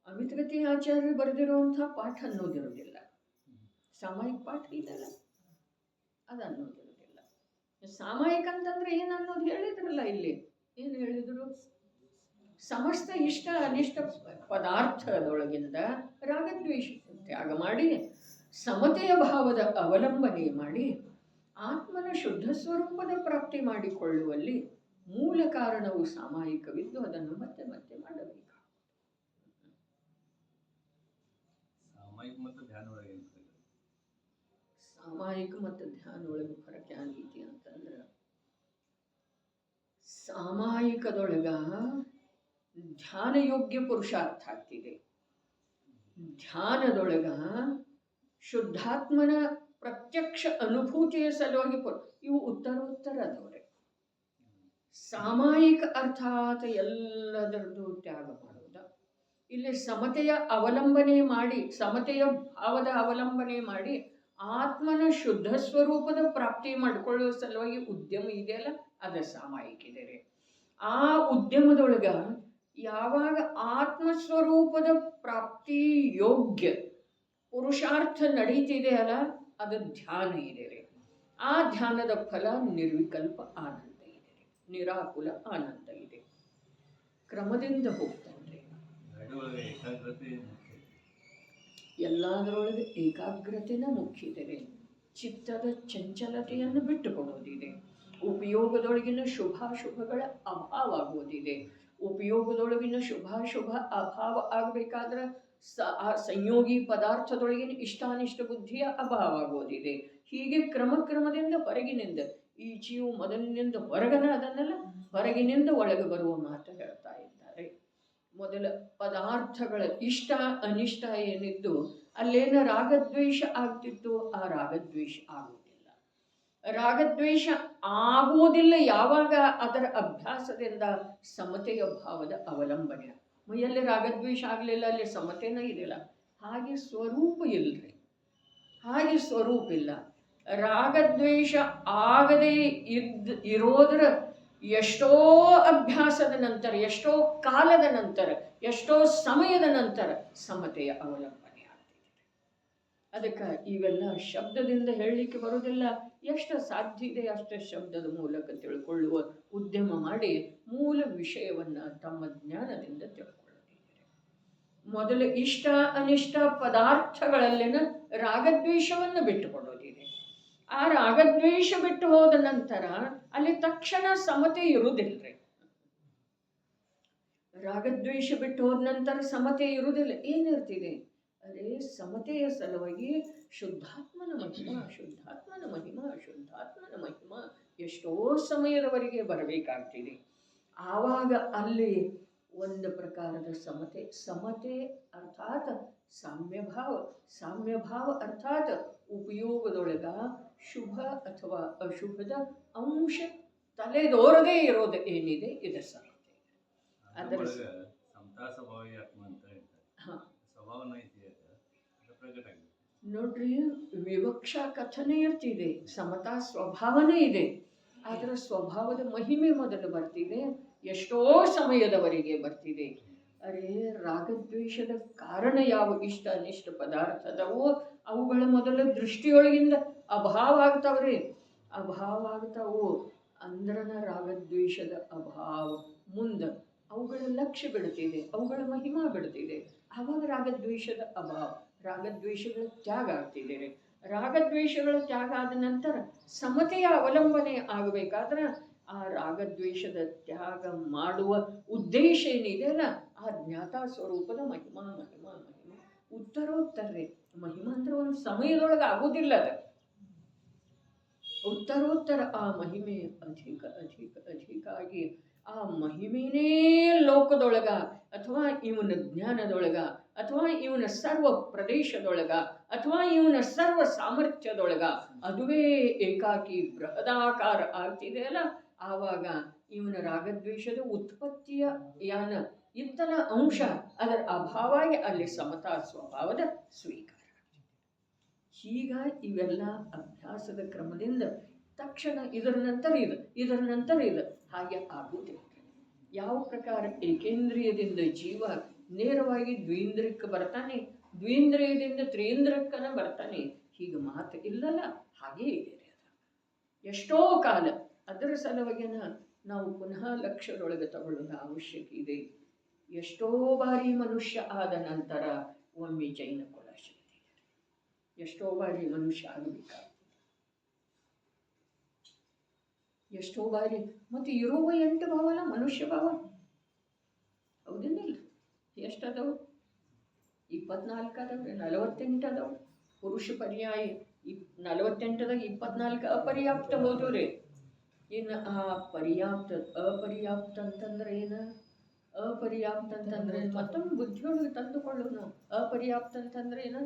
ಅಮಿತಗತಿ ಆಚಾರ್ಯರು ಬರೆದಿರುವಂಥ ಪಾಠ ಅನ್ನೋದಿರುವುದಿಲ್ಲ. ಸಾಮಾಯಿಕ ಪಾಠ ಇದೆಲ್ಲ ಅದು ಅನ್ನೋದಿರುವುದಿಲ್ಲ. ಸಾಮಾಯಿಕ ಅಂತಂದ್ರೆ ಏನು ಅನ್ನೋದು ಹೇಳಿದ್ರಲ್ಲ ಇಲ್ಲಿ. ಏನು ಹೇಳಿದ್ರು? ಸಮಸ್ತ ಇಷ್ಟ ಅನಿಷ್ಟ ಪದಾರ್ಥದೊಳಗಿಂದ ರಾಗದ್ವೇಷ ತ್ಯಾಗ ಮಾಡಿ ಸಮತೆಯ ಭಾವದ ಅವಲಂಬನೆ ಮಾಡಿ ಆತ್ಮನ ಶುದ್ಧ ಸ್ವರೂಪದ ಪ್ರಾಪ್ತಿ ಮಾಡಿಕೊಳ್ಳುವಲ್ಲಿ ಮೂಲ ಕಾರಣವು ಸಾಮಾಯಿಕವಿದ್ದು ಅದನ್ನು ಮತ್ತೆ ಮತ್ತೆ ಮಾಡಬೇಕು. ಸಾಮಾಯಿಕ ಮತ್ತು ಧ್ಯಾನ ಒಳಗೆ ಫರಕ್ ಏನೈತಿ ಅಂತಂದ್ರೆ, ಸಾಮಾಯಿಕದೊಳಗ ಧ್ಯಾನ ಯೋಗ್ಯ ಪುರುಷಾರ್ಥ ಆಗ್ತಿದೆ. ಧ್ಯಾನದೊಳಗ ಶುದ್ಧಾತ್ಮನ ಪ್ರತ್ಯಕ್ಷ ಅನುಭೂತಿಯ ಸಲುವಾಗಿ ಇವು ಉತ್ತರ ಅದವ್ರೆ. ಸಾಮಾಯಿಕ ಅರ್ಥಾತ್ ಎಲ್ಲದರದ್ದು ತ್ಯಾಗ ಮಾಡುವುದ. ಇಲ್ಲಿ ಸಮತೆಯ ಅವಲಂಬನೆ ಮಾಡಿ, ಸಮತೆಯ ಭಾವದ ಅವಲಂಬನೆ ಮಾಡಿ ಆತ್ಮನ ಶುದ್ಧ ಸ್ವರೂಪದ ಪ್ರಾಪ್ತಿ ಮಾಡಿಕೊಳ್ಳುವ ಸಲುವಾಗಿ ಉದ್ಯಮ ಇದೆಯಲ್ಲ, ಅದ ಸಾಮಾಯಿಕ ಇದೆ. ಆ ಉದ್ಯಮದೊಳಗ ಯಾವಾಗ ಆತ್ಮಸ್ವರೂಪದ ಪ್ರಾಪ್ತಿ ಯೋಗ್ಯ ಪುರುಷಾರ್ಥ ನಡೀತಿದೆ ಅಲ್ಲ, ಅದು ಧ್ಯಾನ ಇದೆ. ಆ ಧ್ಯಾನದ ಫಲ ನಿರ್ವಿಕಲ್ಪ ಆನಂದ ಇದೆ, ನಿರಾಕುಲ ಆನಂದ ಇದೆ. ಕ್ರಮದಿಂದ ಹೋಗ್ತಾನೆ. ಎಲ್ಲದರೊಳಗೆ ಏಕಾಗ್ರತೆನ ಮುಖ್ಯ ಇದೆ. ಚಿತ್ತದ ಚಂಚಲತೆಯನ್ನು ಬಿಟ್ಟುಕೊಡೋದಿದೆ. ಉಪಯೋಗದೊಳಗಿನ ಶುಭಾಶುಭಗಳ ಅಭಾವ ಆಗುವುದಿದೆ. ಉಪಯೋಗದೊಳಗಿನ ಶುಭಾಶುಭ ಅಭಾವ ಆಗಬೇಕಾದ್ರೆ ಆ ಸಂಯೋಗಿ ಪದಾರ್ಥದೊಳಗಿನ ಇಷ್ಟಾನಿಷ್ಟ ಬುದ್ಧಿಯ ಅಭಾವ ಆಗೋದಿದೆ. ಹೀಗೆ ಕ್ರಮದಿಂದ ಹೊರಗಿನಿಂದ ಈ ಜೀವ ಮೊದಲಿನಿಂದ ಹೊರಗನ ಅದನ್ನೆಲ್ಲ ಹೊರಗಿನಿಂದ ಒಳಗೆ ಬರುವ ಮಾತು ಹೇಳ್ತಾ ಇದ್ದಾರೆ. ಮೊದಲ ಪದಾರ್ಥಗಳ ಇಷ್ಟ ಅನಿಷ್ಟ ಏನಿದ್ದು ಅಲ್ಲೇನ ರಾಗದ್ವೇಷ ಆಗ್ತಿತ್ತು, ಆ ರಾಗದ್ವೇಷ ಆಗುವುದಿಲ್ಲ. ರಾಗದ್ವೇಷ ಆಗುವುದಿಲ್ಲ ಯಾವಾಗ ಅದರ ಅಭ್ಯಾಸದಿಂದ ಸಮತೆಯ ಭಾವದ ಅವಲಂಬನೆ. ಮೈಯಲ್ಲಿ ರಾಗದ್ವೇಷ ಆಗಲಿಲ್ಲ, ಅಲ್ಲಿ ಸಮತೆನೇ ಇರಲಿಲ್ಲ. ಹಾಗೆ ಸ್ವರೂಪ ಇಲ್ಲರಿ, ಹಾಗೆ ಸ್ವರೂಪ ಇಲ್ಲ. ರಾಗದ್ವೇಷ ಆಗದೇ ಇರೋದ್ರ ಎಷ್ಟೋ ಅಭ್ಯಾಸದ ನಂತರ, ಎಷ್ಟೋ ಕಾಲದ ನಂತರ, ಎಷ್ಟೋ ಸಮಯದ ನಂತರ ಸಮತೆಯ ಅವಲಂಬನೆ ಆಗ್ತಿದೆ. ಅದಕ್ಕೆ ಇವೆಲ್ಲ ಶಬ್ದದಿಂದ ಹೇಳಲಿಕ್ಕೆ ಬರೋದಿಲ್ಲ. ಎಷ್ಟು ಸಾಧ್ಯ ಇದೆ ಅಷ್ಟು ಶಬ್ದದ ಮೂಲಕ ತಿಳ್ಕೊಳ್ಳುವ ಉದ್ಯಮ ಮಾಡಿ ಮೂಲ ವಿಷಯವನ್ನು ತಮ್ಮ ಜ್ಞಾನದಿಂದ ತಿಳ್ಕೊಳ್ಳುತ್ತಿದ್ದಾರೆ. ಮೊದಲು ಇಷ್ಟ ಅನಿಷ್ಟ ಪದಾರ್ಥಗಳಲ್ಲಿನ ರಾಗದ್ವೇಷವನ್ನು ಬಿಟ್ಟುಕೊಡೋದಿದೆ. ಆ ರಾಗದ್ವೇಷ ಬಿಟ್ಟು ಹೋದ ನಂತರ ಅಲ್ಲಿ ತಕ್ಷಣ ಸಮತೆ ಇರುವುದಿಲ್ಲ. ರಾಗದ್ವೇಷ ಬಿಟ್ಟು ಹೋದ ನಂತರ ಸಮತೆ ಇರುವುದಿಲ್ಲ. ಏನಿರ್ತಿದೆ? ಅದೇ ಸಮತೆಯ ಸಲುವಾಗಿ ಶುದ್ಧಾತ್ಮನ ಮಹಿಮಾ, ಶುದ್ಧಾತ್ಮನ ಮಹಿಮಾ, ಶುದ್ಧಾತ್ಮನ ಮಹಿಮಾ ಎಷ್ಟೋ ಸಮಯದವರೆಗೆ ಬರಬೇಕಾಗ್ತಿದೆ. ಆವಾಗ ಅಲ್ಲಿ ಒಂದು ಪ್ರಕಾರದ ಸಮತೆ. ಸಮತೆ ಅರ್ಥಾತ್ ಸಾಮ್ಯಭಾವ, ಸಾಮ್ಯಭಾವ ಅರ್ಥಾತ್ ಉಪಯೋಗದೊಳಗ ಶುಭ ಅಥವಾ ಅಶುಭದ ಅಂಶ ತಲೆದೋರದೇ ಇರೋದು ಏನಿದೆ ಇದು ಸಮತೆ. ಅದರ ನೋಡ್ರಿ, ವಿವಕ್ಷಾ ಕಥನೆ ಇರ್ತಿದೆ, ಸಮತಾ ಸ್ವಭಾವನೇ ಇದೆ. ಅದರ ಸ್ವಭಾವದ ಮಹಿಮೆ ಮೊದಲು ಬರ್ತಿದೆ, ಎಷ್ಟೋ ಸಮಯದವರೆಗೆ ಬರ್ತಿದೆ. ಅರೆ ರಾಗದ್ವೇಷದ ಕಾರಣ ಯಾವ ಇಷ್ಟ ಅನಿಷ್ಟ ಪದಾರ್ಥದವೋ ಅವುಗಳ ಮೊದಲ ದೃಷ್ಟಿಯೊಳಗಿಂದ ಅಭಾವ ಆಗ್ತಾವ್ರಿ, ಅಭಾವ ಆಗ್ತಾವು. ಅಂದ್ರನ ರಾಗದ್ವೇಷದ ಅಭಾವ ಮುಂದೆ ಅವುಗಳ ಲಕ್ಷ್ಯ ಬಿಡ್ತಿದೆ, ಅವುಗಳ ಮಹಿಮಾ ಬಿಡ್ತಿದೆ. ಆವಾಗ ರಾಗದ್ವೇಷದ ಅಭಾವ, ರಾಗದ್ವೇಷಗಳ ತ್ಯಾಗ ಆಗ್ತಿದೆ. ರಾಗದ್ವೇಷಗಳ ತ್ಯಾಗ ಆದ ನಂತರ ಸಮತೆಯ ಅವಲಂಬನೆ ಆಗಬೇಕಾದ್ರೆ ಆ ರಾಗದ್ವೇಷದ ತ್ಯಾಗ ಮಾಡುವ ಉದ್ದೇಶ ಏನಿದೆಯಲ್ಲ ಆ ಜ್ಞಾತ ಸ್ವರೂಪದ ಮಹಿಮಾ ಮಹಿಮಾ ಮಹಿಮಾ ಉತ್ತರೋತ್ತರೇ. ಮಹಿಮಾ ಅಂದ್ರೆ ಒಂದು ಸಮಯದೊಳಗೆ ಆಗೋದಿಲ್ಲ, ಅದು ಉತ್ತರೋತ್ತರ ಆ ಮಹಿಮೆ ಅಧಿಕ ಅಧಿಕ ಅಧಿಕ ಆಗಿ ಆ ಮಹಿಮೆನೇ ಲೋಕದೊಳಗ ಅಥವಾ ಇವನ ಜ್ಞಾನದೊಳಗ ಅಥವಾ ಇವನ ಸರ್ವ ಪ್ರದೇಶದೊಳಗ ಅಥವಾ ಇವನ ಸರ್ವ ಸಾಮರ್ಥ್ಯದೊಳಗ ಅದುವೇ ಏಕಾಕಿ ಬೃಹದಾಕಾರ ಆಗ್ತಿದೆಯಲ್ಲ, ಆವಾಗ ಇವನ ರಾಗದ್ವೇಷದ ಉತ್ಪತ್ತಿಯ ಯಾನ ಇತ್ತಲ ಅಂಶ ಅದರ ಅಭಾವಾಗಿ ಅಲ್ಲಿ ಸಮತಾ ಸ್ವಭಾವದ ಸ್ವೀಕಾರ. ಹೀಗ ಇವೆಲ್ಲ ಅಭ್ಯಾಸದ ಕ್ರಮದಿಂದ ತಕ್ಷಣ ಇದರ ನಂತರ ಇದು, ಇದರ ನಂತರ ಇದು ಹಾಗೆ ಆಗುವುದಿಲ್ಲ. ಯಾವ ಪ್ರಕಾರ ಏಕೇಂದ್ರಿಯದಿಂದ ಜೀವ ನೇರವಾಗಿ ದ್ವೀಂದ್ರಿಯಕ್ಕೆ ಬರ್ತಾನೆ, ದ್ವೀಂದ್ರಿಯದಿಂದ ತ್ರೀಂದ್ರಿಯಕ್ಕನ ಬರ್ತಾನೆ, ಹೀಗೆ ಮಾತು ಇಲ್ಲಲ್ಲ, ಹಾಗೇ ಇದೆ ಅದು ಎಷ್ಟೋ ಕಾಲ. ಅದರ ಸಲುವಾಗಿನ ನಾವು ಪುನಃ ಲಕ್ಷ್ಯದೊಳಗೆ ತಗೊಳ್ಳೋದು ಅವಶ್ಯಕ ಇದೆ. ಎಷ್ಟೋ ಬಾರಿ ಮನುಷ್ಯ ಆದ ನಂತರ ಒಮ್ಮೆ ಜೈನ ಕೊಡ ಶಕ್ತಿ, ಎಷ್ಟೋ ಬಾರಿ ಮನುಷ್ಯ ಆಗಬೇಕಾಗ್ತದೆ, ಎಷ್ಟೋ ಬಾರಿ. ಮತ್ತು ಇರುವ 8 ಭಾವನ ಮನುಷ್ಯ ಭಾವ ಹೌದಿಲ್ಲ? ಎಷ್ಟದವು? 24 ಅದಾವ್ರಿ, 48 ಅದಾವು. ಪುರುಷ ಪರ್ಯಾಯ 48ದಾಗ 24 ಅಪರ್ಯಾಪ್ತ ಹೋದವ್ರಿ. ಇನ್ನು ಆ ಪರ್ಯಾಪ್ತ ಅಪರ್ಯಾಪ್ತ ಅಂತಂದ್ರೆ ಏನು? ಅಪರ್ಯಾಪ್ತ ಅಂತಂದ್ರೆ ಮತ್ತೊಂದು ಬುದ್ಧಿಯೊಳಗೆ ತಂದುಕೊಳ್ಳೋನು. ಅಪರ್ಯಾಪ್ತ ಅಂತಂದ್ರೆ ಏನು?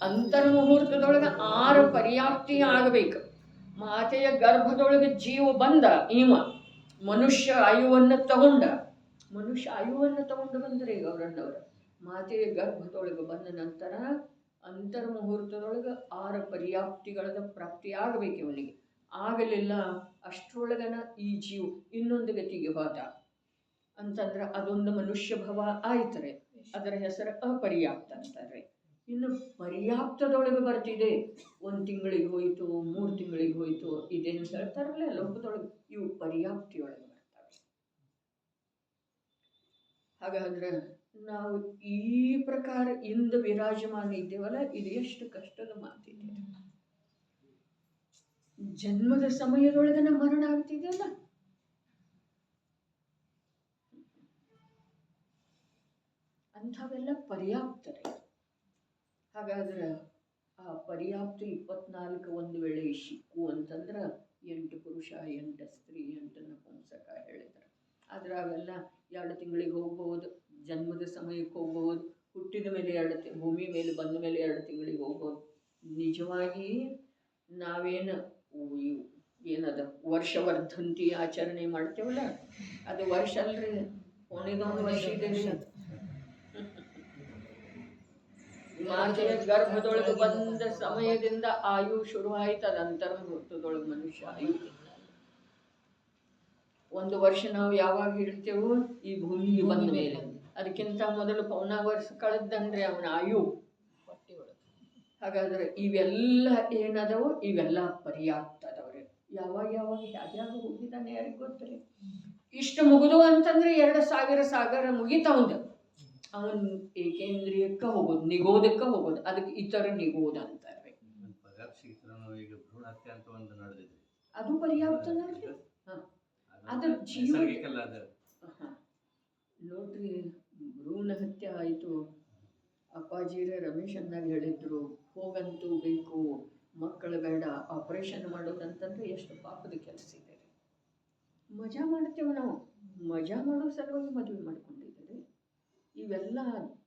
ಅಂತರ್ಮುಹೂರ್ತದೊಳಗೆ 6 ಪರ್ಯಾಪ್ತಿ ಆಗಬೇಕು. ಮಾತೆಯ ಗರ್ಭದೊಳಗೆ ಜೀವ ಬಂದ, ಇವ ಮನುಷ್ಯ ಆಯುವನ್ನು ತಗೊಂಡ, ಮನುಷ್ಯ ಆಯುವನ್ನು ತಗೊಂಡು ಬಂದರೆ ಈಗ ಅವರನ್ನವರು ಮಾತೆಯ ಗರ್ಭದೊಳಗೆ ಬಂದ ನಂತರ ಅಂತರ್ಮುಹೂರ್ತದೊಳಗೆ 6 ಪರ್ಯಾಪ್ತಿಗಳದ ಪ್ರಾಪ್ತಿ ಆಗಬೇಕು ಇವನಿಗೆ. ಆಗಲಿಲ್ಲ, ಅಷ್ಟರೊಳಗನ ಈ ಜೀವ ಇನ್ನೊಂದು ಗತಿಗೆ ಹೋದ ಅಂತಂದ್ರೆ ಅದೊಂದು ಮನುಷ್ಯ ಭವ ಆಯ್ತರೆ, ಅದರ ಹೆಸರು ಅಪರ್ಯಾಪ್ತ ಅಂತಾರೆ. ಇನ್ನು ಪರ್ಯಾಪ್ತದೊಳಗೆ ಬರ್ತಿದೆ, 1 ತಿಂಗಳಿಗೆ ಹೋಯಿತು, 3 ತಿಂಗಳಿಗೆ ಹೋಯಿತು, ಇದೇನು ಹೇಳ್ತಾರಲ್ಲ ಲೋಕದೊಳಗೆ, ಇವು ಪರ್ಯಾಪ್ತಿಯೊಳಗೆ ಬರ್ತವೆ. ಹಾಗಾದ್ರೆ ನಾವು ಈ ಪ್ರಕಾರ ಇಂದು ವಿರಾಜಮಾನ ಇದ್ದೇವಲ್ಲ, ಇದು ಎಷ್ಟು ಕಷ್ಟದ ಮಾತಿದೆ. ಜನ್ಮದ ಸಮಯದೊಳಗೆ ನಮ್ಮ ಮರಣ ಆಗ್ತಿದೆಯಲ್ಲ, ಅಂಥವೆಲ್ಲ ಪರ್ಯಾಪ್ತರೇ. ಹಾಗಾದ್ರೆ ಆ ಪರ್ಯಾಪ್ತ 24 ಒಂದು ವೇಳೆ ಸಿಕ್ಕು ಅಂತಂದ್ರೆ 8 ಪುರುಷ 8 ಸ್ತ್ರೀ 8 ನಪುಂಸಕ ಹೇಳಿದ್ರು. ಆದ್ರೆ ಅವೆಲ್ಲ 2 ತಿಂಗಳಿಗೆ ಹೋಗ್ಬೋದು, ಜನ್ಮದ ಸಮಯಕ್ಕೆ ಹೋಗ್ಬೋದು, ಹುಟ್ಟಿದ ಮೇಲೆ ಭೂಮಿ ಮೇಲೆ ಬಂದ ಮೇಲೆ 2 ತಿಂಗಳಿಗೆ ಹೋಗ್ಬೋದು. ನಿಜವಾಗಿ ನಾವೇನು ಏನದ ವರ್ಷವರ್ಧಂತಿ ಆಚರಣೆ ಮಾಡ್ತೇವಲ್ಲ, ಅದು ವರ್ಷ ಅಲ್ರಿ, ಪೋಣಿದೊಂದು ವರ್ಷ ಇದೆ ರೀ. ಮಾತೆಯ ಗರ್ಭದೊಳಗೆ ಬಂದ ಸಮಯದಿಂದ ಆಯು ಶುರುವಾಯ್ತು. ಅದು ಅಂತರ್ಮುಖದೊಳಗೆ ಮನುಷ್ಯ ಆಯು 1 ವರ್ಷ ನಾವು ಯಾವಾಗ ಇಡ್ತೇವೋ ಈ ಭೂಮಿಗೆ ಬಂದ ಮೇಲೆ, ಅದಕ್ಕಿಂತ ಮೊದಲು 1 ವರ್ಷ ಕಳೆದಂದ್ರೆ ಅವನ ಆಯು. ಹಾಗಾದ್ರೆ ಇವೆಲ್ಲ ಏನದವು, ಇವೆಲ್ಲ ಪರ್ಯಾಪ್ತ ಅದವ್ರಿ. ಯಾವಾಗ ಯಾವ್ಯಾವ ಹೋಗಿದ್ದಾನೆ ಯಾರಿಗೆ ಗೊತ್ತರಿ. ಇಷ್ಟು ಮುಗಿದು ಅಂತಂದ್ರೆ 2000 ಸಾಗರ ಮುಗಿತವಂದ. ಅವನ್ ಏಕೇಂದ್ರಿಯಕ್ಕೆ ಹೋಗೋದು, ನಿಗೋದಕ್ಕೆ ಹೋಗೋದು, ಅದಕ್ಕೆ ಇತರ ನಿಗೋದ ಅಂತಾರೆ. ಅದು ಪರ್ಯಾಪ್ತ ನೋಡ್ರಿ. ಅದ್ರ ಜೀವ ನೋಡ್ರಿ, ಭ್ರೂಣ ಹತ್ಯೆ ಆಯಿತು. ಅಪ್ಪಾಜಿರ ರಮೇಶ್ ಅನ್ನಾಗ ಹೇಳಿದ್ರು, ಹೋಗಂತೂ ಬೇಕು, ಮಕ್ಕಳು ಬೇಡ, ಆಪರೇಷನ್ ಮಾಡೋದಂತಂದ್ರೆ ಎಷ್ಟು ಪಾಪದ ಕೆಲಸ ಇದೆ. ಮಜಾ ಮಾಡ್ತೇವೆ ನಾವು, ಮಜಾ ಮಾಡೋ ಸಲುವಾಗಿ ಮದುವೆ ಮಾಡ್ಕೊಂಡಿದ್ದೀರಿ. ಇವೆಲ್ಲ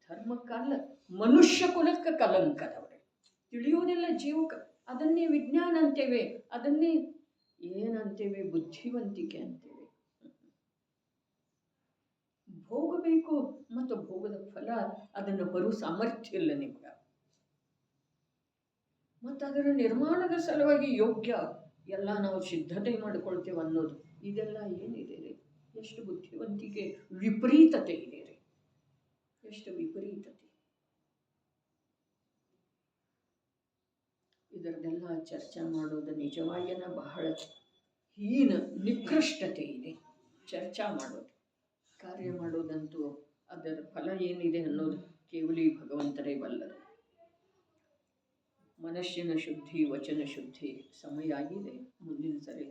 ಧರ್ಮಕ್ಕಲ್ಲ, ಮನುಷ್ಯ ಕುಲಕ್ಕೆ ಕಲಂಕದವ್ರೆ. ತಿಳಿಯೋದಿಲ್ಲ ಜೀವಕ್ಕೆ. ಅದನ್ನೇ ವಿಜ್ಞಾನ ಅಂತೇವೆ, ಅದನ್ನೇ ಏನಂತೇವೆ, ಬುದ್ಧಿವಂತಿಕೆ ಅಂತೇವೆ. ಭೋಗಬೇಕು ಮತ್ತು ಭೋಗದ ಫಲ ಅದನ್ನು ಬರೋ ಸಾಮರ್ಥ್ಯ ಇಲ್ಲ ನಿಮ್ಗೆ. ಮತ್ತು ಅದರ ನಿರ್ಮಾಣದ ಸಲುವಾಗಿ ಯೋಗ್ಯ ಎಲ್ಲ ನಾವು ಸಿದ್ಧತೆ ಮಾಡಿಕೊಳ್ತೇವೆ ಅನ್ನೋದು, ಇದೆಲ್ಲ ಏನಿದೆ ರೀ, ಎಷ್ಟು ಬುದ್ಧಿವಂತಿಕೆ, ವಿಪರೀತತೆ ಇದೆ ರೀ, ಎಷ್ಟು ವಿಪರೀತತೆ. ಇದರದೆಲ್ಲ ಚರ್ಚೆ ಮಾಡೋದು ನಿಜವಾಗಿನ ಬಹಳ ಹೀನ ನಿಕೃಷ್ಟತೆ ಇದೆ. ಚರ್ಚೆ ಮಾಡೋದು, ಕಾರ್ಯ ಮಾಡೋದಂತೂ ಅದರ ಫಲ ಏನಿದೆ ಅನ್ನೋದು ಕೇವಲ ಭಗವಂತರೇ ಬಲ್ಲರು. ಮನಸ್ಸಿನ ಶುದ್ಧಿ, ವಚನ ಶುದ್ಧಿ ಸಮಯ ಆಗಿದೆ. ಮುಂದಿನ ಸರಿ